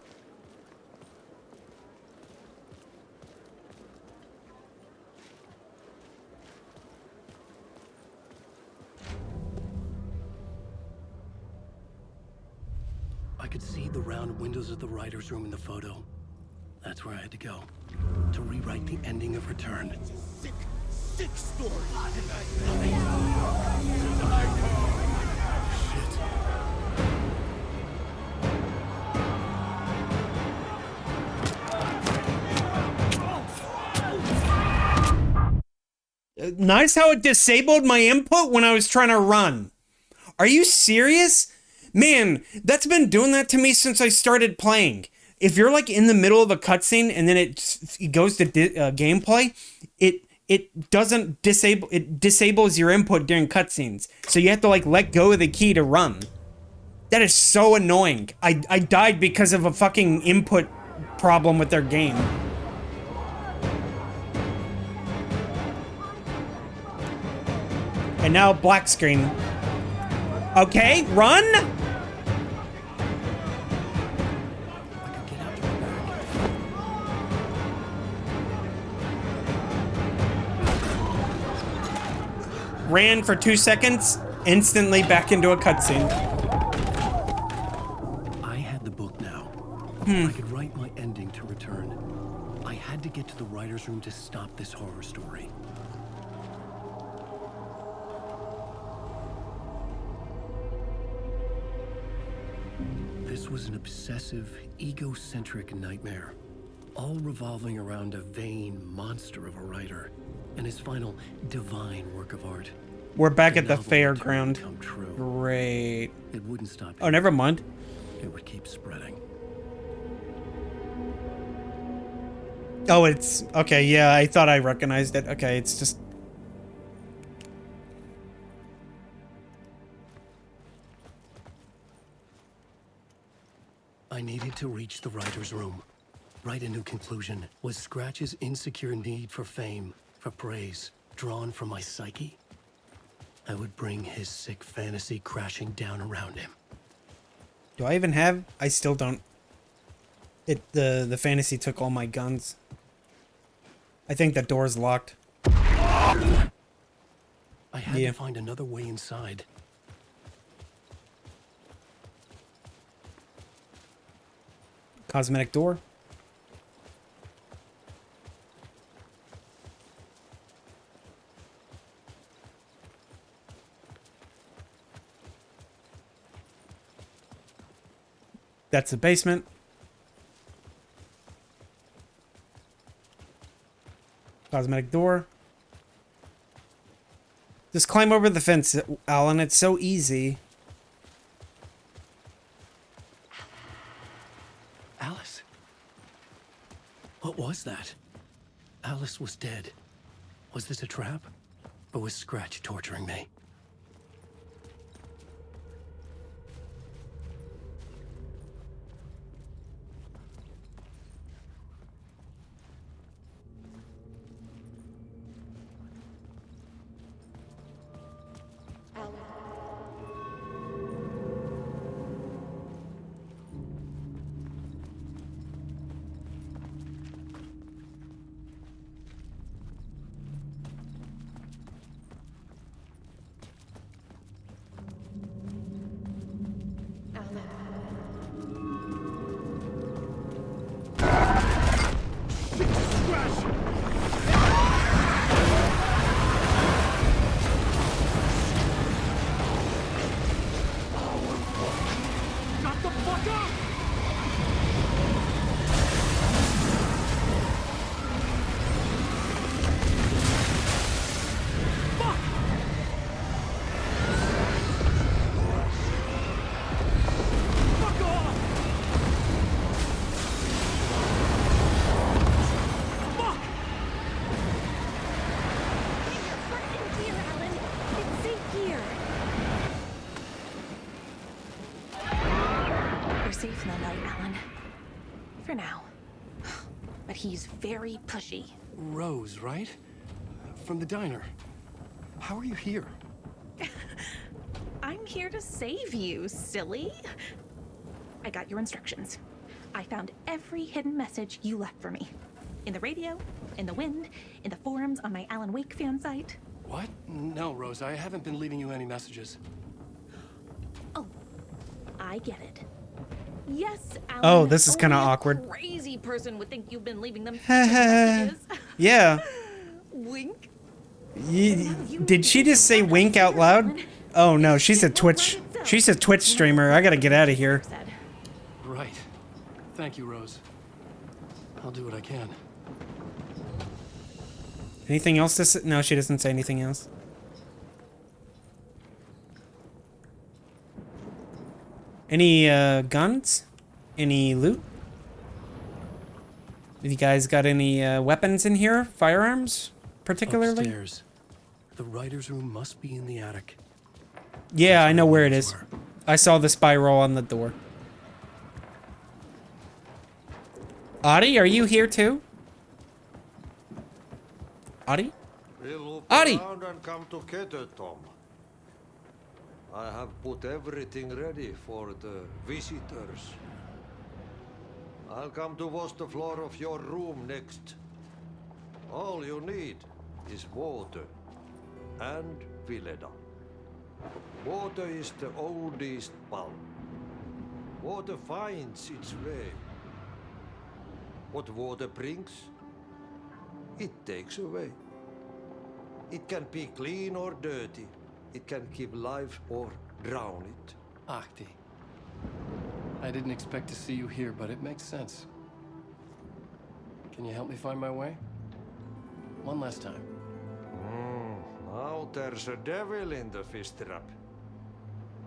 [SPEAKER 3] I could see the round windows of the writer's room in the photo. That's where I had to go. To rewrite the ending of Return.
[SPEAKER 8] Sick story.
[SPEAKER 1] Nice how it disabled my input when I was trying to run. Are you serious? Man, that's been doing that to me since I started playing. If you're like in the middle of a cutscene and then it goes to gameplay, it doesn't disable, it disables your input during cutscenes. So you have to like let go of the key to run. That is so annoying. I died because of a fucking input problem with their game. And now black screen. Okay, run! Ran for 2 seconds, instantly back into a cutscene.
[SPEAKER 3] I had the book now. I could write my ending to Return. I had to get to the writer's room to stop this horror story. This was an obsessive, egocentric nightmare, all revolving around a vain monster of a writer and his final divine work of art.
[SPEAKER 1] We're back at the
[SPEAKER 3] novel Return
[SPEAKER 1] fairground.
[SPEAKER 3] come true.
[SPEAKER 1] Great.
[SPEAKER 3] It wouldn't stop
[SPEAKER 1] Oh,
[SPEAKER 3] here.
[SPEAKER 1] never mind.
[SPEAKER 3] It would keep spreading.
[SPEAKER 1] Oh, it's... Okay, yeah, I thought I recognized it. Okay, it's just...
[SPEAKER 3] I needed to reach the writer's room. Write a new conclusion. Was Scratch's insecure need for fame, for praise, drawn from my psyche? I would bring his sick fantasy crashing down around him.
[SPEAKER 1] Do I even have... I still don't... The fantasy took all my guns. I think that door's locked.
[SPEAKER 3] I had to find another way inside.
[SPEAKER 1] Cosmetic door. That's the basement. Cosmetic door. Just climb over the fence, Alan. It's so easy.
[SPEAKER 3] Alice? What was that? Alice was dead. Was this a trap? Or was Scratch torturing me?
[SPEAKER 12] Safe in the night, Alan. For now. But he's very pushy.
[SPEAKER 3] Rose, right? From the diner. How are you here?
[SPEAKER 12] I'm here to save you, silly. I got your instructions. I found every hidden message you left for me. In the radio, in the wind, in the forums on my Alan Wake fan site.
[SPEAKER 3] What? No, Rose, I haven't been leaving you any messages.
[SPEAKER 12] Oh, I get it. Yes, Alan.
[SPEAKER 1] Oh, this is kind of
[SPEAKER 12] only a
[SPEAKER 1] awkward.
[SPEAKER 12] Crazy person would think you've been leaving them messages.
[SPEAKER 1] Yeah.
[SPEAKER 12] Wink.
[SPEAKER 1] Did she just say wink out loud? Oh no, she's a Twitch streamer. I gotta get out of here.
[SPEAKER 3] Right. Thank you, Rose. I'll do what I can.
[SPEAKER 1] Anything else to say? No, she doesn't say anything else. Any guns? Any loot? Have you guys got any weapons in here? Firearms, particularly?
[SPEAKER 3] Upstairs. The writer's room must be in the attic.
[SPEAKER 1] Yeah, I know where it is. I saw the spiral on the door. Audie, are you here too? Audie? Audie!
[SPEAKER 13] Around and come together, Tom. I have put everything ready for the visitors. I'll come to wash the floor of your room next. All you need is water and Vileda. Water is the oldest bulb. Water finds its way. What water brings, it takes away. It can be clean or dirty. It can give life or drown it.
[SPEAKER 3] Ahti. I didn't expect to see you here, but it makes sense. Can you help me find my way? One last time.
[SPEAKER 13] Now there's a devil in the fish trap.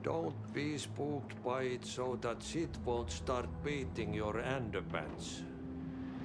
[SPEAKER 13] Don't be spooked by it so that shit won't start beating your underpants.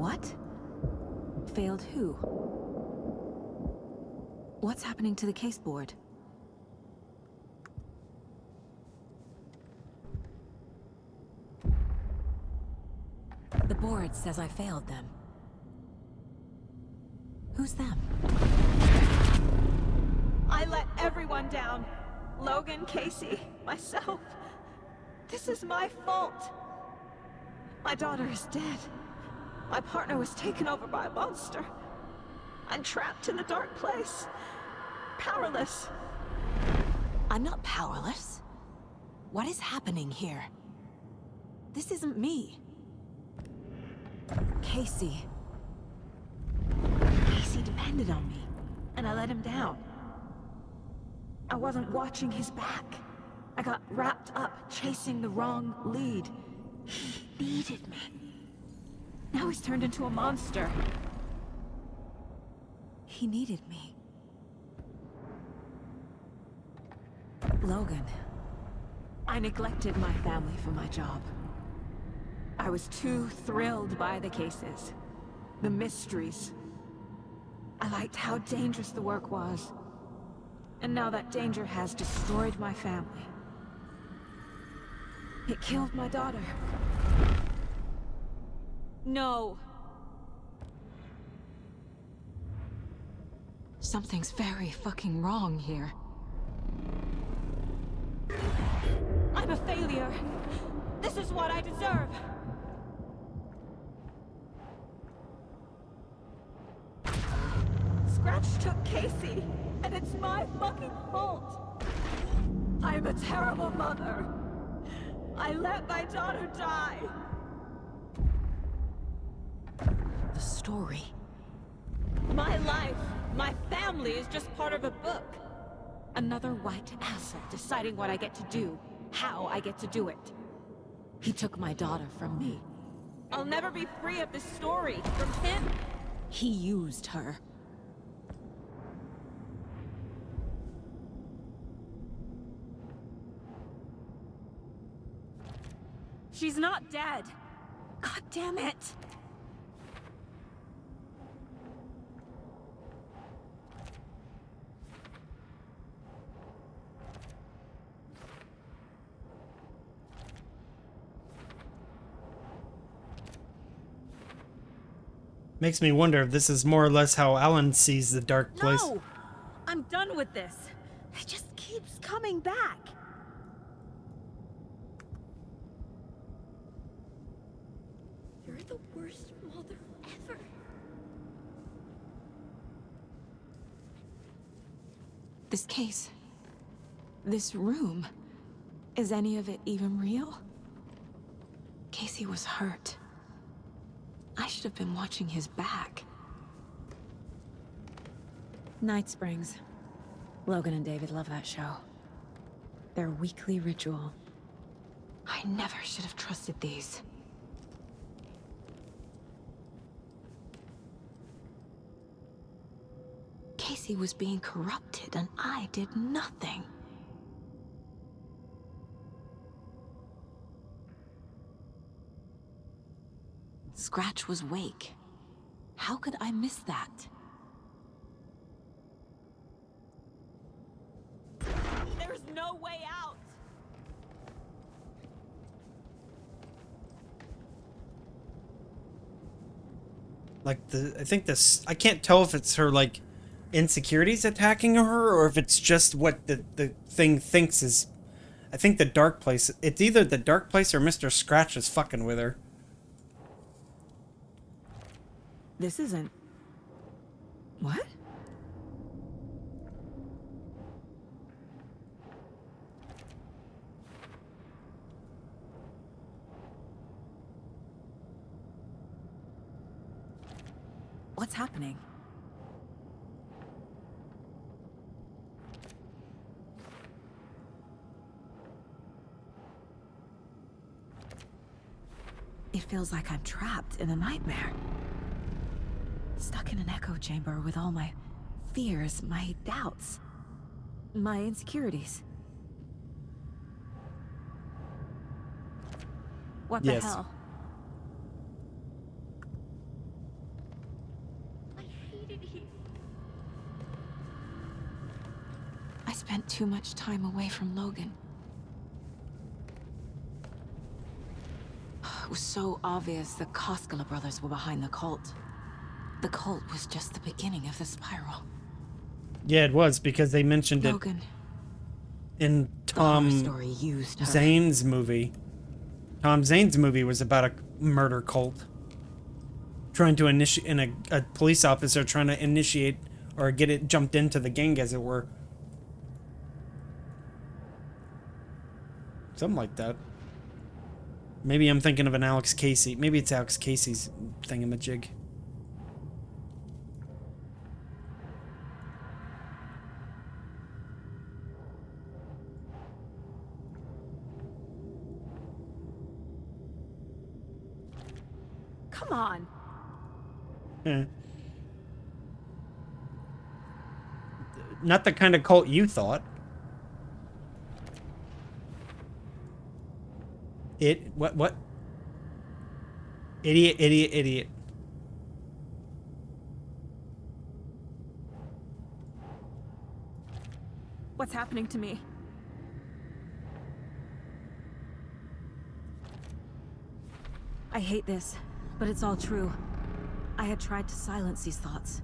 [SPEAKER 7] What? Failed who? What's happening to the case board? The board says I failed them. Who's them?
[SPEAKER 14] I let everyone down. Logan, Casey, myself. This is my fault. My daughter is dead. My partner was taken over by a monster. I'm trapped in a dark place. Powerless.
[SPEAKER 7] I'm not powerless. What is happening here? This isn't me. Casey. Casey depended on me,
[SPEAKER 14] And I let him down. I wasn't watching his back. I got wrapped up chasing the wrong lead. He needed me. Now he's turned into a monster.
[SPEAKER 7] He needed me. Logan.
[SPEAKER 14] I neglected my family for my job. I was too thrilled by the cases, the mysteries. I liked how dangerous the work was. And now that danger has destroyed my family. It killed my daughter. No.
[SPEAKER 7] Something's very fucking wrong here.
[SPEAKER 14] I'm a failure. This is what I deserve. Scratch took Casey, and it's my fucking fault. I'm a terrible mother. I let my daughter die.
[SPEAKER 7] The story.
[SPEAKER 14] My life, my family is just part of a book. Another white asshole deciding what I get to do, how I get to do it.
[SPEAKER 7] He took my daughter from me.
[SPEAKER 14] I'll never be free of this story from him.
[SPEAKER 7] He used her.
[SPEAKER 14] She's not dead. God damn it.
[SPEAKER 1] Makes me wonder if this is more or less how Alan sees the dark place.
[SPEAKER 14] No! I'm done with this. It just keeps coming back. You're the worst mother ever.
[SPEAKER 7] This case. This room. Is any of it even real? Casey was hurt. I should have been watching his back. Night Springs. Logan and David love that show. Their weekly ritual. I never should have trusted these. Casey was being corrupted and I did nothing. Scratch was Wake. How could I miss that?
[SPEAKER 14] There's no way out.
[SPEAKER 1] Like I think this, I can't tell if it's her like insecurities attacking her or if it's just what the thing thinks is. I think the dark place, it's either the dark place or Mr. Scratch is fucking with her.
[SPEAKER 7] This isn't... What? What's happening? It feels like I'm trapped in a nightmare. Stuck in an echo chamber with all my fears, my doubts, my insecurities.
[SPEAKER 14] What
[SPEAKER 1] Yes.
[SPEAKER 14] the hell?
[SPEAKER 5] spent too much time away from Logan. It was so obvious the Koskela brothers were behind the cult. The cult was just the beginning of the spiral.
[SPEAKER 1] Yeah, it was, because they mentioned
[SPEAKER 5] Logan.
[SPEAKER 1] it in Tom
[SPEAKER 5] story used her.
[SPEAKER 1] Zane's movie. Tom Zane's movie was about a murder cult. Trying to initiate, and a police officer trying to initiate or get it jumped into the gang, as it were. Something like that. Maybe I'm thinking of an Alex Casey. Maybe it's Alex Casey's thingamajig.
[SPEAKER 14] Come on.
[SPEAKER 1] Not the kind of cult you thought. What? Idiot.
[SPEAKER 14] What's happening to me?
[SPEAKER 5] I hate this, but it's all true. I had tried to silence these thoughts.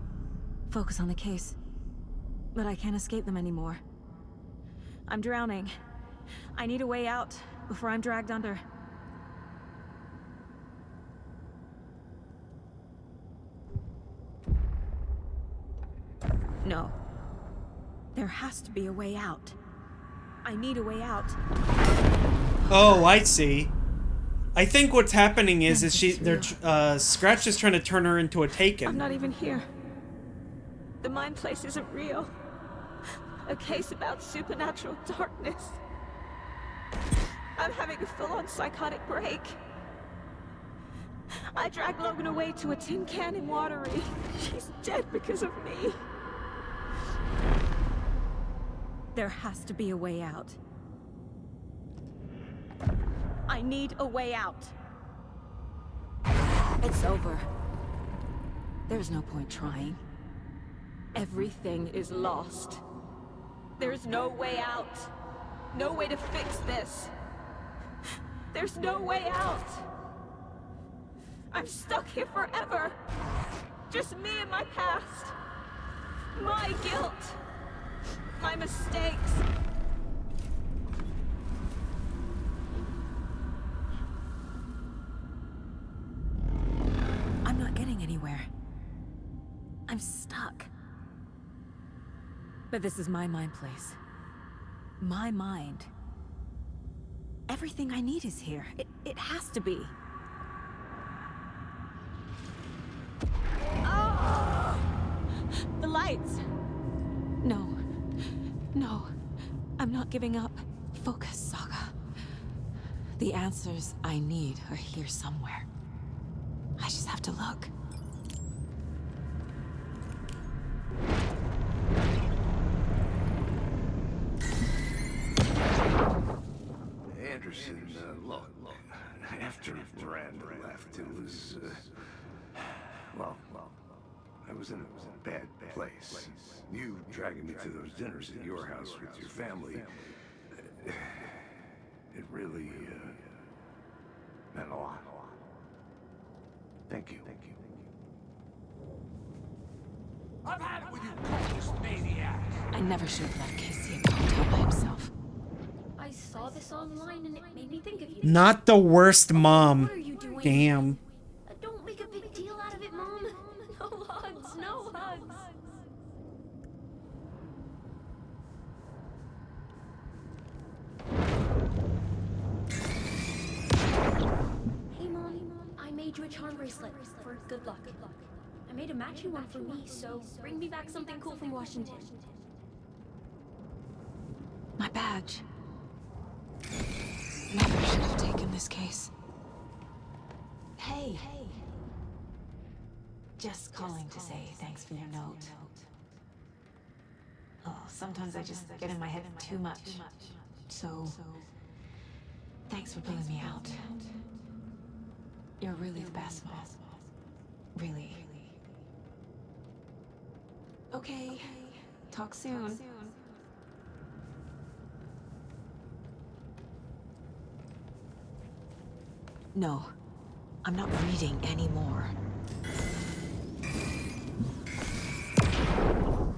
[SPEAKER 5] Focus on the case. But I can't escape them anymore.
[SPEAKER 14] I'm drowning. I need a way out before I'm dragged under. No. There has to be a way out. I need a way out.
[SPEAKER 1] Oh, I see. I think what's happening is Scratch is trying to turn her into a Taken.
[SPEAKER 14] I'm not even here. The mind place isn't real. A case about supernatural darkness. I'm having a full-on psychotic break. I dragged Logan away to a tin can in Watery. She's dead because of me.
[SPEAKER 5] There has to be a way out.
[SPEAKER 14] I need a way out.
[SPEAKER 5] It's over. There's no point trying.
[SPEAKER 14] Everything is lost. There's no way out. No way to fix this. There's no way out. I'm stuck here forever. Just me and my past. My guilt. My mistakes.
[SPEAKER 5] I'm not getting anywhere. I'm stuck. But this is my mind place. My mind. Everything I need is here. It has to be.
[SPEAKER 14] Oh! The lights.
[SPEAKER 5] No. No. I'm not giving up. Focus, Saga. The answers I need are here somewhere. I just have to look.
[SPEAKER 2] Anderson, look, after Miranda left, it was, well, I was in a bad place. You dragging me to those dinners at your house with your family, it really, meant a lot. Thank you.
[SPEAKER 6] I've had it with you cultist maniacs.
[SPEAKER 5] I never should have left Casey in Cartel by himself.
[SPEAKER 11] I saw this online and it made me think of you.
[SPEAKER 1] Not the worst mom.
[SPEAKER 11] What are you doing?
[SPEAKER 1] Damn.
[SPEAKER 11] Don't make a big deal out of it, Mom. No hugs, no hugs. Hey, Mom. I made you a charm bracelet for good luck. I made a matching one for me, so bring me back something cool from Washington.
[SPEAKER 5] My badge. Never should have taken this case. Hey. Just calling to say thanks for your note. Oh, sometimes I just get in my head too much. So, thanks for pulling me out. You're really the best, Mom. Really. Okay. Talk soon.
[SPEAKER 7] No, I'm not reading anymore.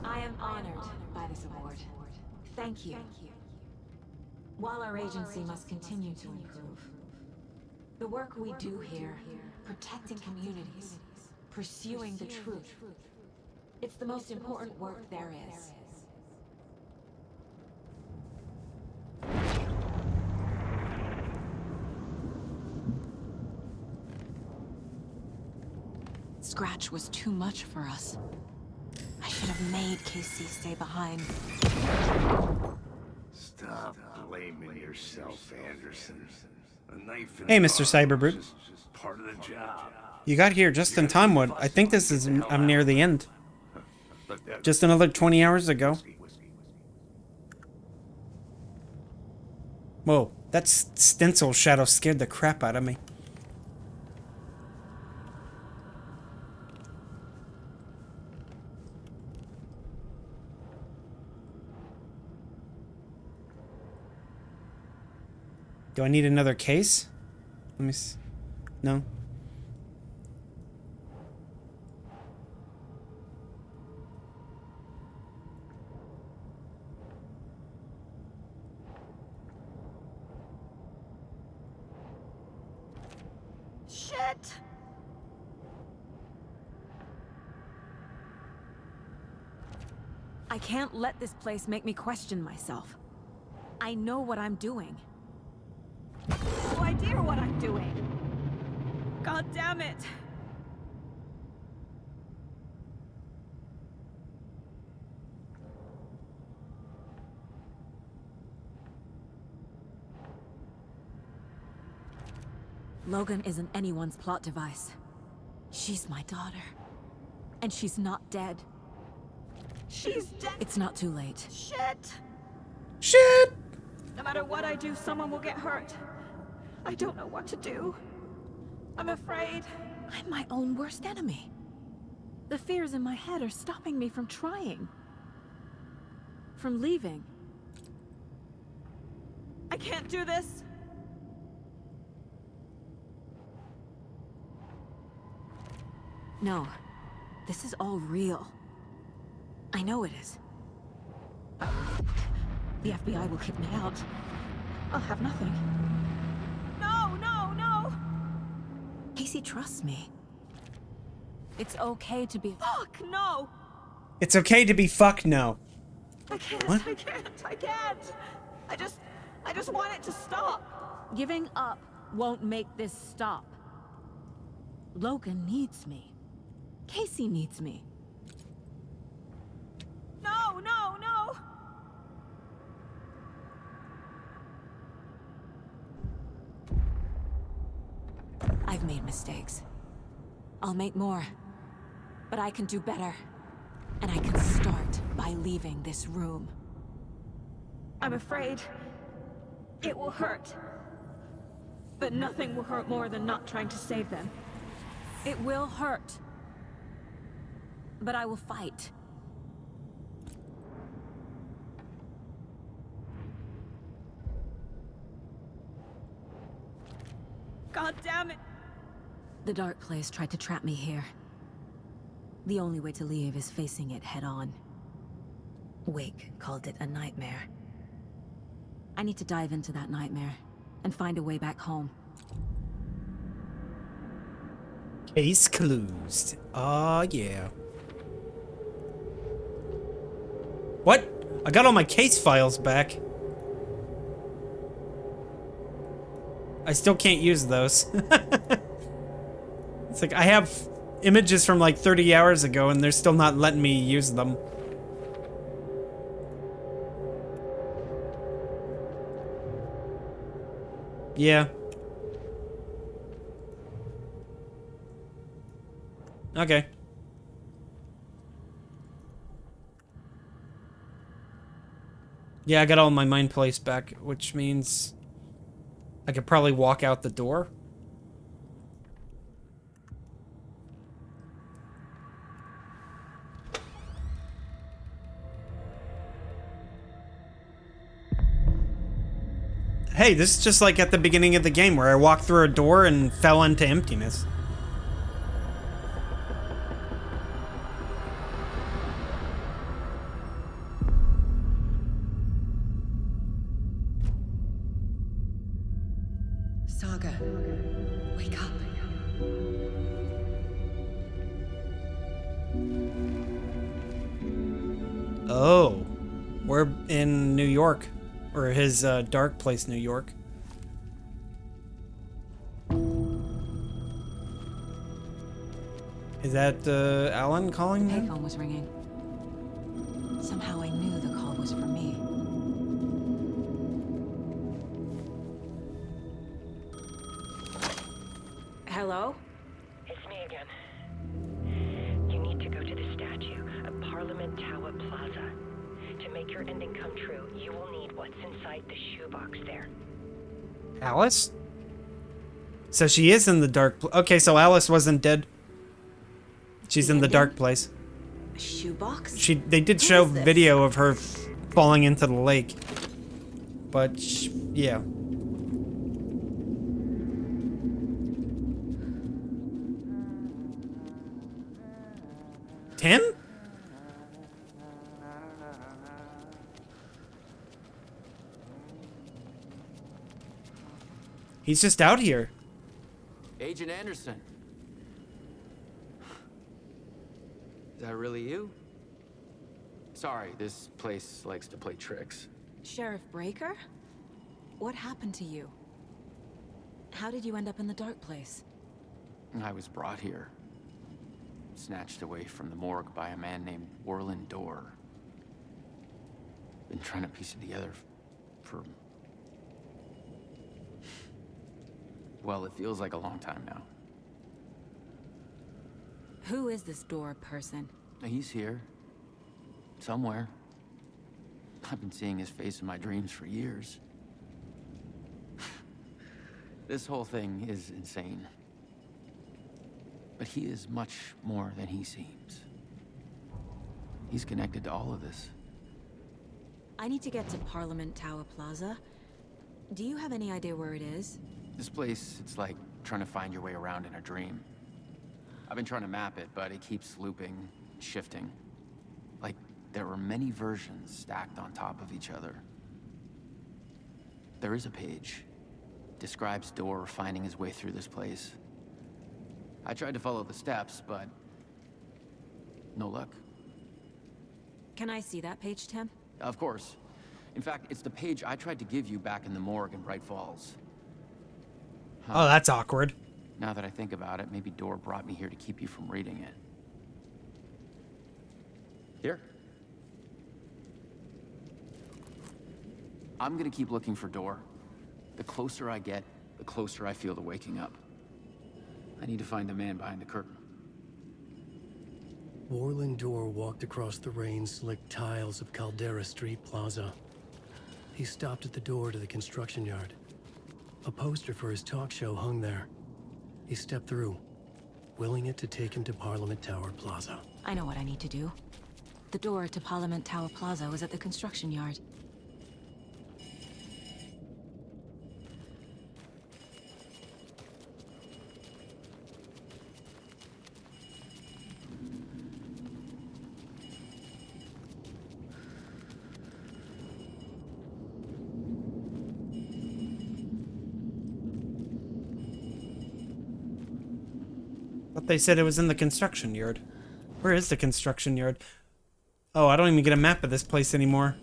[SPEAKER 7] I am honored by this award. Thank you. While our agency must continue to improve, the work we do here, protecting communities, pursuing the truth, it's the most important work there is. Scratch was too much for us. I should have made Casey stay behind.
[SPEAKER 2] Stop blaming yourself, Anderson. A knife in
[SPEAKER 1] Hey,
[SPEAKER 2] the
[SPEAKER 1] Mr.
[SPEAKER 2] arm
[SPEAKER 1] Cyberbrute.
[SPEAKER 2] is just part of the job.
[SPEAKER 1] You got here just in time, Wood. I think this is... I'm near the end. Just another 20 hours ago. Whoa, that stencil shadow scared the crap out of me. Do I need another case? Let me see. No.
[SPEAKER 14] Shit!
[SPEAKER 5] I can't let this place make me question myself. I know what I'm doing.
[SPEAKER 14] No idea what I'm doing. God damn it.
[SPEAKER 5] Logan isn't anyone's plot device. She's my daughter. And she's not dead.
[SPEAKER 14] She's dead.
[SPEAKER 5] It's not too late.
[SPEAKER 14] Shit.
[SPEAKER 1] Shit!
[SPEAKER 14] No matter what I do, someone will get hurt. I don't know what to do. I'm afraid.
[SPEAKER 5] I'm my own worst enemy. The fears in my head are stopping me from trying. From leaving.
[SPEAKER 14] I can't do this.
[SPEAKER 5] No. This is all real. I know it is. The FBI will kick me out.
[SPEAKER 14] I'll have nothing. No, no, no!
[SPEAKER 5] Casey trusts me. It's okay to be...
[SPEAKER 14] Fuck, no!
[SPEAKER 1] It's okay to be fuck no.
[SPEAKER 14] I can't,
[SPEAKER 1] What?
[SPEAKER 14] I can't. I just want it to stop.
[SPEAKER 5] Giving up won't make this stop. Logan needs me. Casey needs me.
[SPEAKER 14] No, no, no!
[SPEAKER 5] I've made mistakes. I'll make more. But I can do better. And I can start by leaving this room.
[SPEAKER 14] I'm afraid it will hurt. But nothing will hurt more than not trying to save them.
[SPEAKER 5] It will hurt. But I will fight.
[SPEAKER 14] God damn it!
[SPEAKER 5] The Dark Place tried to trap me here. The only way to leave is facing it head on. Wake called it a nightmare. I need to dive into that nightmare and find a way back home.
[SPEAKER 1] Case closed. Oh yeah. What? I got all my case files back. I still can't use those. It's like I have images from like 30 hours ago and they're still not letting me use them. Yeah. Okay. Yeah, I got all my mind place back, which means I could probably walk out the door. Hey, this is just like at the beginning of the game where I walked through a door and fell into emptiness.
[SPEAKER 15] Saga, wake up.
[SPEAKER 1] Oh, we're in New York, or his dark place, New York. Is that Alan calling?
[SPEAKER 7] The payphone was ringing. Somehow I knew the call was for me. Hello?
[SPEAKER 16] It's me again. You need to go to the statue at Parliament Tower Plaza. To make your ending come true, you will need what's inside the shoebox there.
[SPEAKER 1] Alice? So she is in the dark okay, so Alice wasn't dead. She's in the dark place.
[SPEAKER 7] A shoebox?
[SPEAKER 1] They did show video of her falling into the lake. But, yeah. Tim? He's just out here.
[SPEAKER 17] Agent Anderson. Is that really you? Sorry, this place likes to play tricks.
[SPEAKER 7] Sheriff Breaker? What happened to you? How did you end up in the dark place?
[SPEAKER 17] I was brought here. Snatched away from the morgue by a man named Warland Dorr. Been trying to piece it together for... well, it feels like a long time now.
[SPEAKER 7] Who is this Dorr person?
[SPEAKER 17] He's here. Somewhere. I've been seeing his face in my dreams for years. This whole thing is insane. But he is much more than he seems. He's connected to all of this.
[SPEAKER 7] I need to get to Parliament Tower Plaza. Do you have any idea where it is?
[SPEAKER 17] This place, it's like trying to find your way around in a dream. I've been trying to map it, but it keeps looping, shifting. Like there are many versions stacked on top of each other. There is a page. Describes Dorr finding his way through this place. I tried to follow the steps, but no luck.
[SPEAKER 7] Can I see that page, Tim?
[SPEAKER 17] Of course. In fact, it's the page I tried to give you back in the morgue in Bright Falls.
[SPEAKER 1] Oh, that's awkward.
[SPEAKER 17] Now that I think about it, maybe Dorr brought me here to keep you from reading it. Here. I'm gonna keep looking for Dorr. The closer I get, the closer I feel to waking up. I need to find the man behind the curtain.
[SPEAKER 3] Warland Dorr walked across the rain-slicked tiles of Caldera Street Plaza. He stopped at the door to the construction yard. A poster for his talk show hung there. He stepped through, willing it to take him to Parliament Tower Plaza.
[SPEAKER 7] I know what I need to do. The door to Parliament Tower Plaza was at the construction yard.
[SPEAKER 1] They said it was in the construction yard. Where is the construction yard? Oh, I don't even get a map of this place anymore.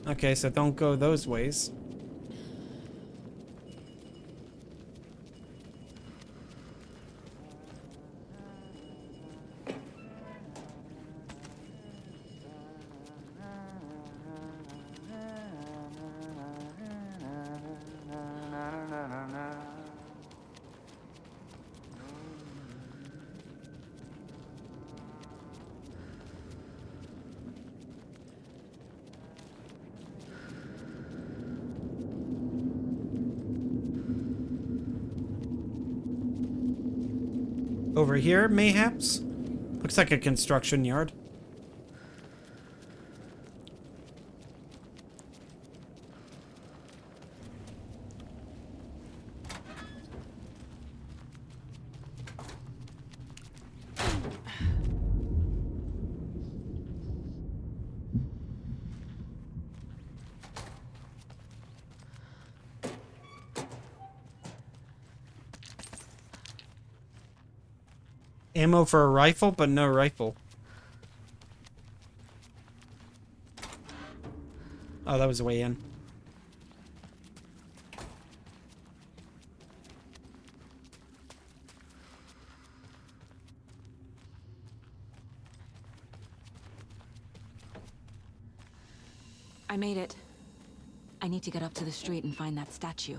[SPEAKER 1] Okay, so don't go those ways. Over here, mayhaps? Looks like a construction yard. Ammo for a rifle, but no rifle. Oh, that was the way in.
[SPEAKER 7] I made it. I need to get up to the street and find that statue.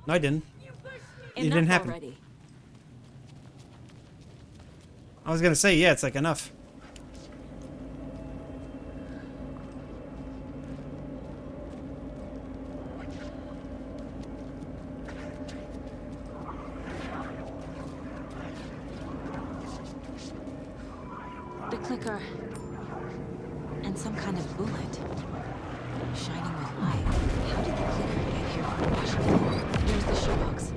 [SPEAKER 1] No, I didn't. It
[SPEAKER 7] Enough
[SPEAKER 1] didn't happen.
[SPEAKER 7] already.
[SPEAKER 1] I was gonna say, yeah, it's like enough.
[SPEAKER 7] The clicker. And some kind of bullet. Shining with light. How did the clicker get here from Washington? There's the shoebox.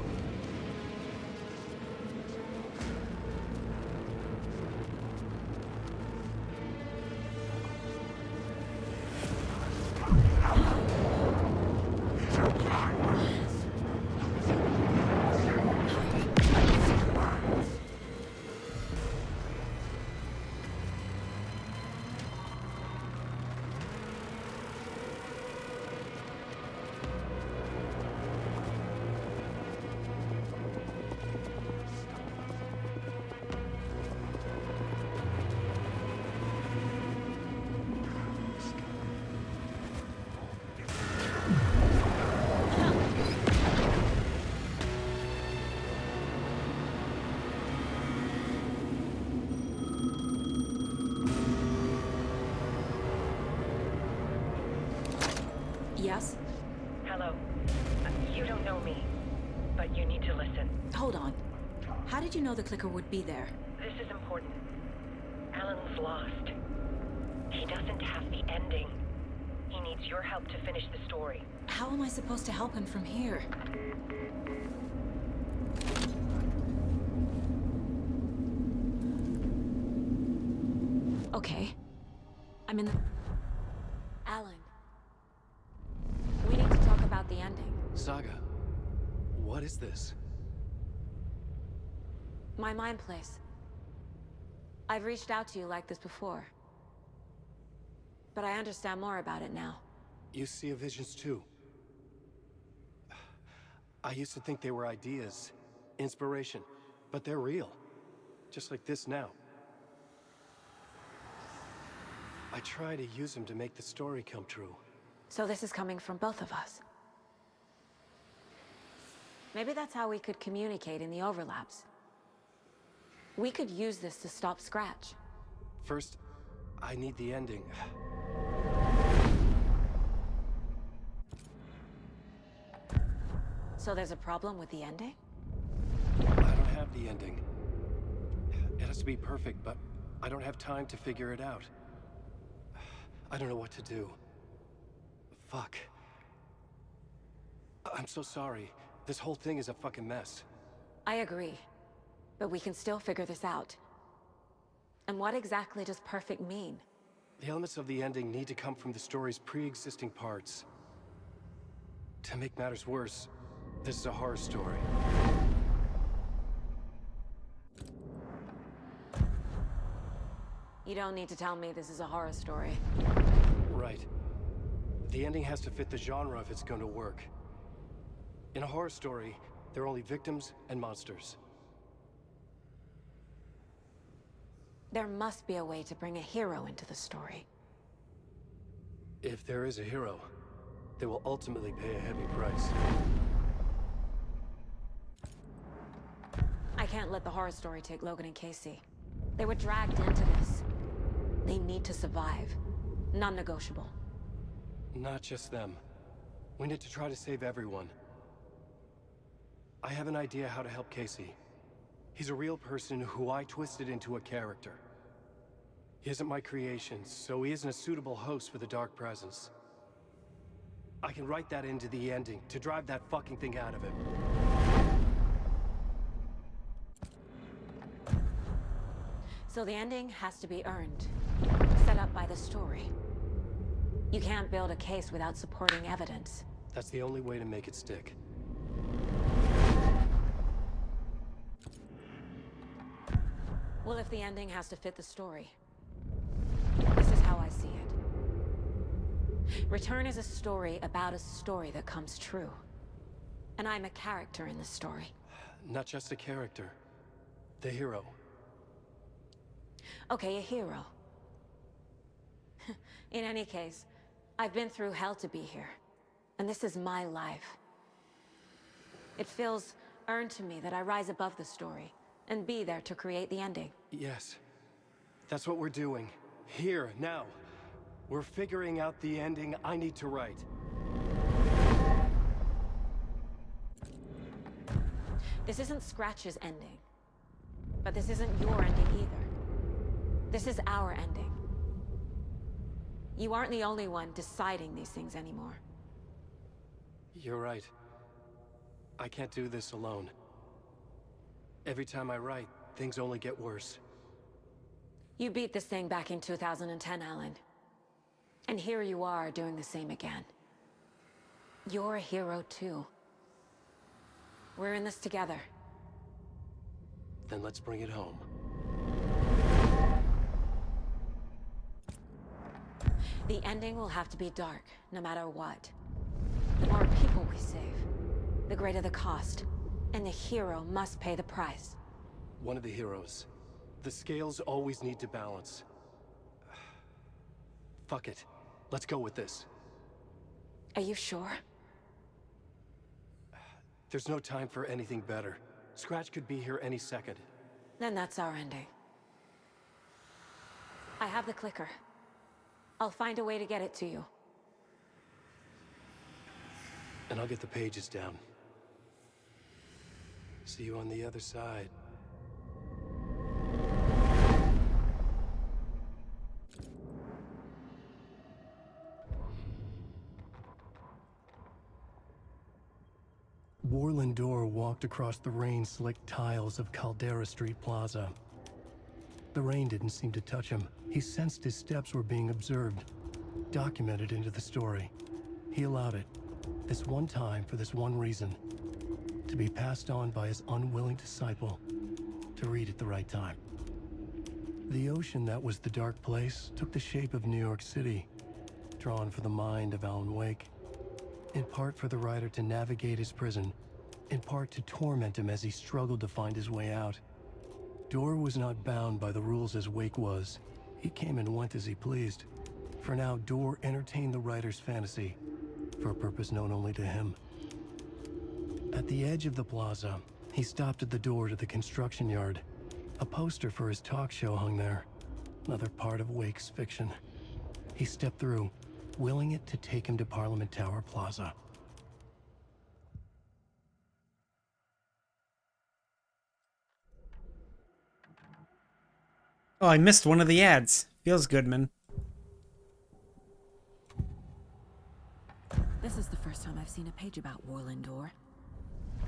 [SPEAKER 7] Yes?
[SPEAKER 16] Hello. You don't know me, but you need to listen.
[SPEAKER 7] Hold on. How did you know the clicker would be there?
[SPEAKER 16] This is important. Alan's lost. He doesn't have the ending. He needs your help to finish the story.
[SPEAKER 7] How am I supposed to help him from here? Okay. I'm in the... Alan. We need to talk about the ending.
[SPEAKER 3] Saga, what is this?
[SPEAKER 7] My mind place. I've reached out to you like this before. But I understand more about it now.
[SPEAKER 3] You see visions too. I used to think they were ideas, inspiration, but they're real. Just like this now. I try to use them to make the story come true.
[SPEAKER 7] So this is coming from both of us. Maybe that's how we could communicate in the overlaps. We could use this to stop Scratch.
[SPEAKER 3] First, I need the ending.
[SPEAKER 7] So there's a problem with the ending?
[SPEAKER 3] I don't have the ending. It has to be perfect, but I don't have time to figure it out. I don't know what to do. Fuck. I'm so sorry. This whole thing is a fucking mess.
[SPEAKER 7] I agree. But we can still figure this out. And what exactly does perfect mean?
[SPEAKER 3] The elements of the ending need to come from the story's pre-existing parts. To make matters worse, this is a horror story.
[SPEAKER 7] You don't need to tell me this is a horror story.
[SPEAKER 3] Right. The ending has to fit the genre if it's going to work. In a horror story, there are only victims and monsters.
[SPEAKER 7] There must be a way to bring a hero into the story.
[SPEAKER 3] If there is a hero, they will ultimately pay a heavy price.
[SPEAKER 7] I can't let the horror story take Logan and Casey. They were dragged into this. They need to survive. Non-negotiable.
[SPEAKER 3] Not just them. We need to try to save everyone. I have an idea how to help Casey. He's a real person who I twisted into a character. He isn't my creation, so he isn't a suitable host for the Dark Presence. I can write that into the ending to drive that fucking thing out of him.
[SPEAKER 5] So the ending has to be earned, set up by the story. You can't build a case without supporting evidence.
[SPEAKER 3] That's the only way to make it stick.
[SPEAKER 5] Well, if the ending has to fit the story, this is how I see it. Return is a story about a story that comes true. And I'm a character in the story.
[SPEAKER 3] Not just a character. The hero.
[SPEAKER 5] Okay, a hero. In any case, I've been through hell to be here. And this is my life. It feels earned to me that I rise above the story and be there to create the ending.
[SPEAKER 3] Yes. That's what we're doing. Here, now. We're figuring out the ending I need to write.
[SPEAKER 5] This isn't Scratch's ending. But this isn't your ending either. This is our ending. You aren't the only one deciding these things anymore.
[SPEAKER 3] You're right. I can't do this alone. Every time I write, things only get worse.
[SPEAKER 5] You beat this thing back in 2010, Alan. And here you are doing the same again. You're a hero too. We're in this together.
[SPEAKER 3] Then let's bring it home.
[SPEAKER 5] The ending will have to be dark, no matter what. The more people we save, the greater the cost. And the hero must pay the price.
[SPEAKER 3] One of the heroes. The scales always need to balance. Fuck it. Let's go with this.
[SPEAKER 5] Are you sure?
[SPEAKER 3] There's no time for anything better. Scratch could be here any second.
[SPEAKER 5] Then that's our ending. I have the clicker. I'll find a way to get it to you.
[SPEAKER 3] And I'll get the pages down. See you on the other side. Warlin Door walked across the rain-slicked tiles of Caldera Street Plaza. The rain didn't seem to touch him. He sensed his steps were being observed, documented into the story. He allowed it, this one time for this one reason, to be passed on by his unwilling disciple, to read at the right time. The ocean that was the dark place took the shape of New York City, drawn for the mind of Alan Wake. In part for the writer to navigate his prison, in part to torment him as he struggled to find his way out. Door was not bound by the rules as Wake was. He came and went as he pleased. For now, Door entertained the writer's fantasy, for a purpose known only to him. At the edge of the plaza, he stopped at the door to the construction yard. A poster for his talk show hung there, another part of Wake's fiction. He stepped through, willing it to take him to Parliament Tower Plaza.
[SPEAKER 1] Oh, I missed one of the ads. Feels good, man.
[SPEAKER 7] This is the first time I've seen a page about Warlin Door.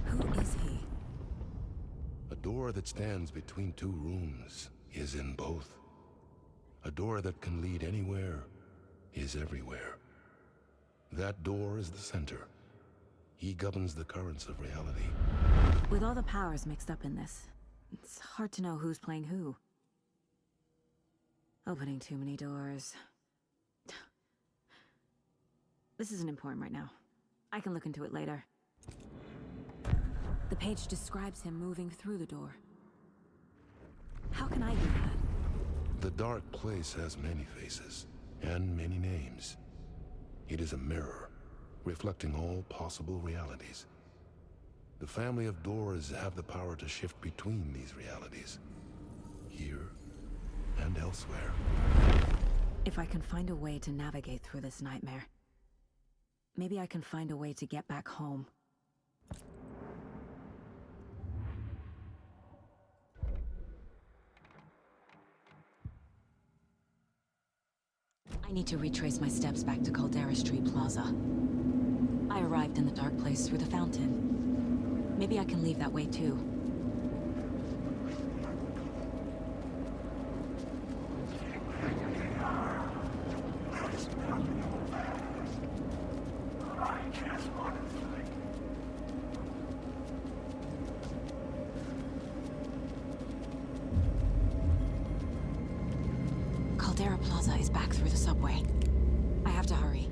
[SPEAKER 7] Who is he?
[SPEAKER 18] A door that stands between two rooms is in both. A door that can lead anywhere is everywhere. That door is the center. He governs the currents of reality.
[SPEAKER 7] With all the powers mixed up in this, it's hard to know who's playing who. Opening too many doors. This isn't important right now. I can look into it later. The page describes him moving through the door. How can I do that?
[SPEAKER 18] The dark place has many faces and many names. It is a mirror, reflecting all possible realities. The family of doors have the power to shift between these realities, here and elsewhere.
[SPEAKER 7] If I can find a way to navigate through this nightmare, maybe I can find a way to get back home. I need to retrace my steps back to Caldera Street Plaza. I arrived in the dark place through the fountain. Maybe I can leave that way too. Caldera Plaza is back through the subway. I have to hurry.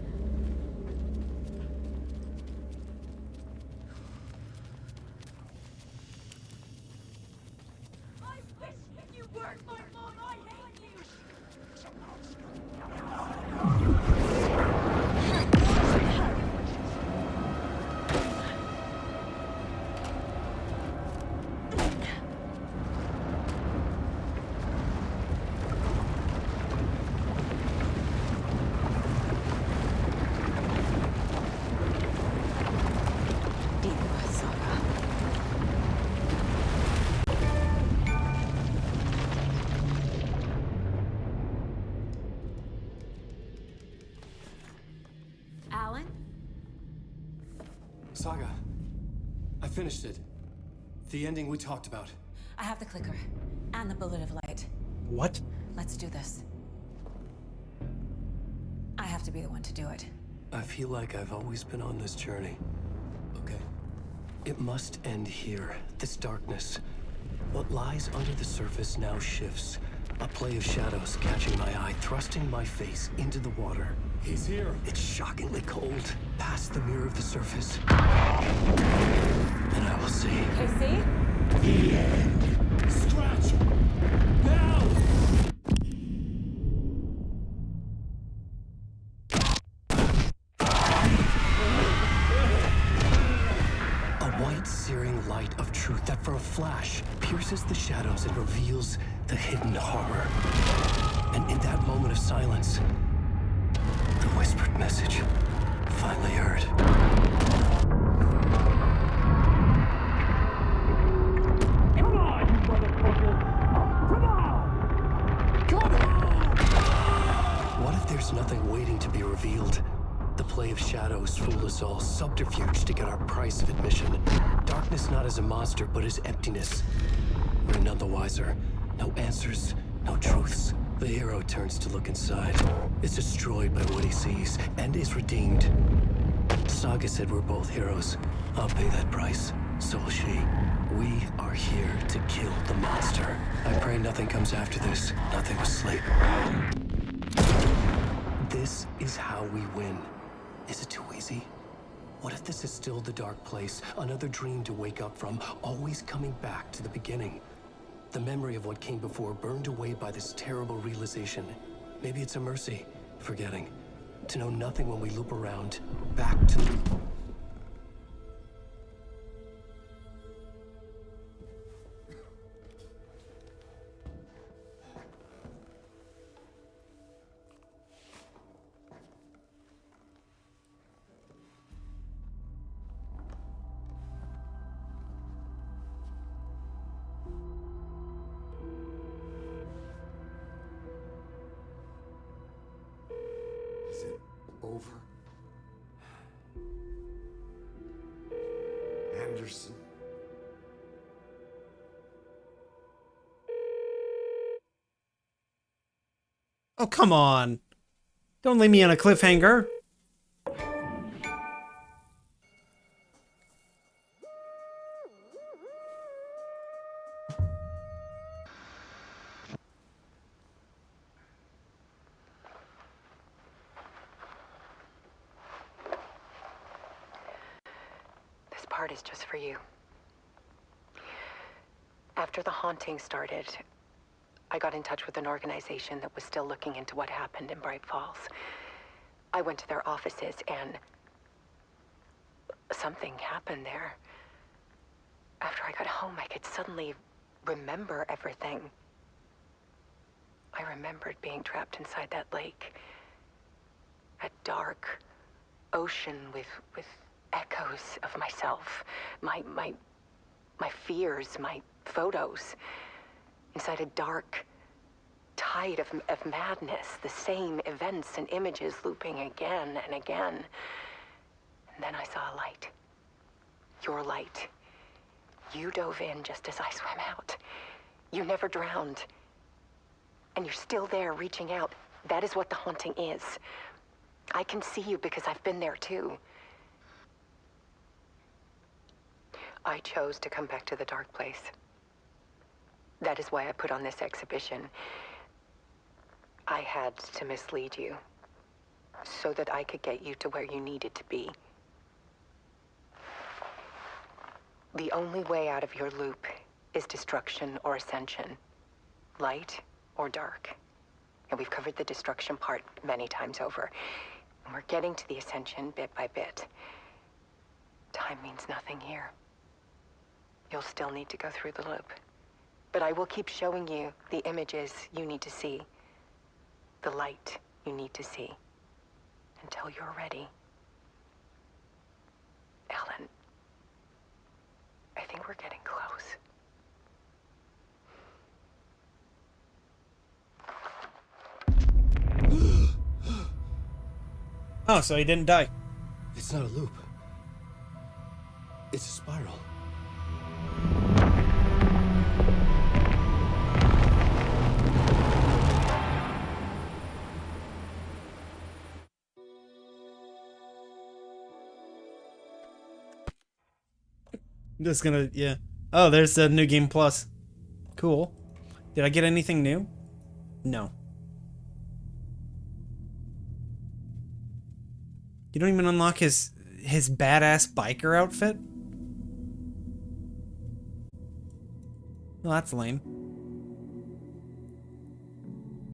[SPEAKER 7] Alan?
[SPEAKER 3] Saga, I finished it. The ending we talked about.
[SPEAKER 7] I have the clicker. And the bullet of light.
[SPEAKER 1] What?
[SPEAKER 7] Let's do this. I have to be the one to do it.
[SPEAKER 3] I feel like I've always been on this journey. Okay. It must end here. This darkness. What lies under the surface now shifts. A play of shadows catching my eye, thrusting my face into the water. He's here. It's shockingly cold. Past the mirror of the surface. And I will see.
[SPEAKER 7] Casey?
[SPEAKER 3] The end. Scratch! Now! A white, searing light of truth that for a flash pierces the shadows and reveals the hidden horror. And in that moment of silence, the whispered message finally heard. Come on, you motherfucker! Come on! Come on! What if there's nothing waiting to be revealed? The play of shadows fool us all, subterfuge to get our price of admission. Darkness not as a monster, but as emptiness. We're none the wiser. No answers, no truths. The hero turns to look inside. Is destroyed by what he sees, and is redeemed. Saga said we're both heroes. I'll pay that price. So will she. We are here to kill the monster. I pray nothing comes after this. Nothing but sleep. This is how we win. Is it too easy? What if this is still the dark place? Another dream to wake up from, always coming back to the beginning. The memory of what came before burned away by this terrible realization. Maybe it's a mercy, forgetting. To know nothing when we loop around, back to...
[SPEAKER 2] Is it over? Anderson?
[SPEAKER 1] Oh, come on. Don't leave me on a cliffhanger.
[SPEAKER 16] This part is just for you. After the haunting started, I got in touch with an organization that was still looking into what happened in Bright Falls. I went to their offices and something happened there. After I got home, I could suddenly remember everything. I remembered being trapped inside that lake. A dark ocean with echoes of myself. My fears, my photos. Inside a dark, height of madness, the same events and images looping again and again. And then I saw a light. Your light. You dove in just as I swam out. You never drowned. And you're still there reaching out. That is what the haunting is. I can see you because I've been there too. I chose to come back to the dark place. That is why I put on this exhibition. I had to mislead you, so that I could get you to where you needed to be. The only way out of your loop is destruction or ascension, light or dark. And we've covered the destruction part many times over. And we're getting to the ascension bit by bit. Time means nothing here. You'll still need to go through the loop. But I will keep showing you the images you need to see. The light you need to see. Until you're ready. Alan, I think we're getting close.
[SPEAKER 1] Oh, so he didn't die.
[SPEAKER 3] It's not a loop. It's a spiral.
[SPEAKER 1] I'm just gonna, yeah. Oh, there's the new game plus. Cool. Did I get anything new? No. You don't even unlock his badass biker outfit? Well, that's lame.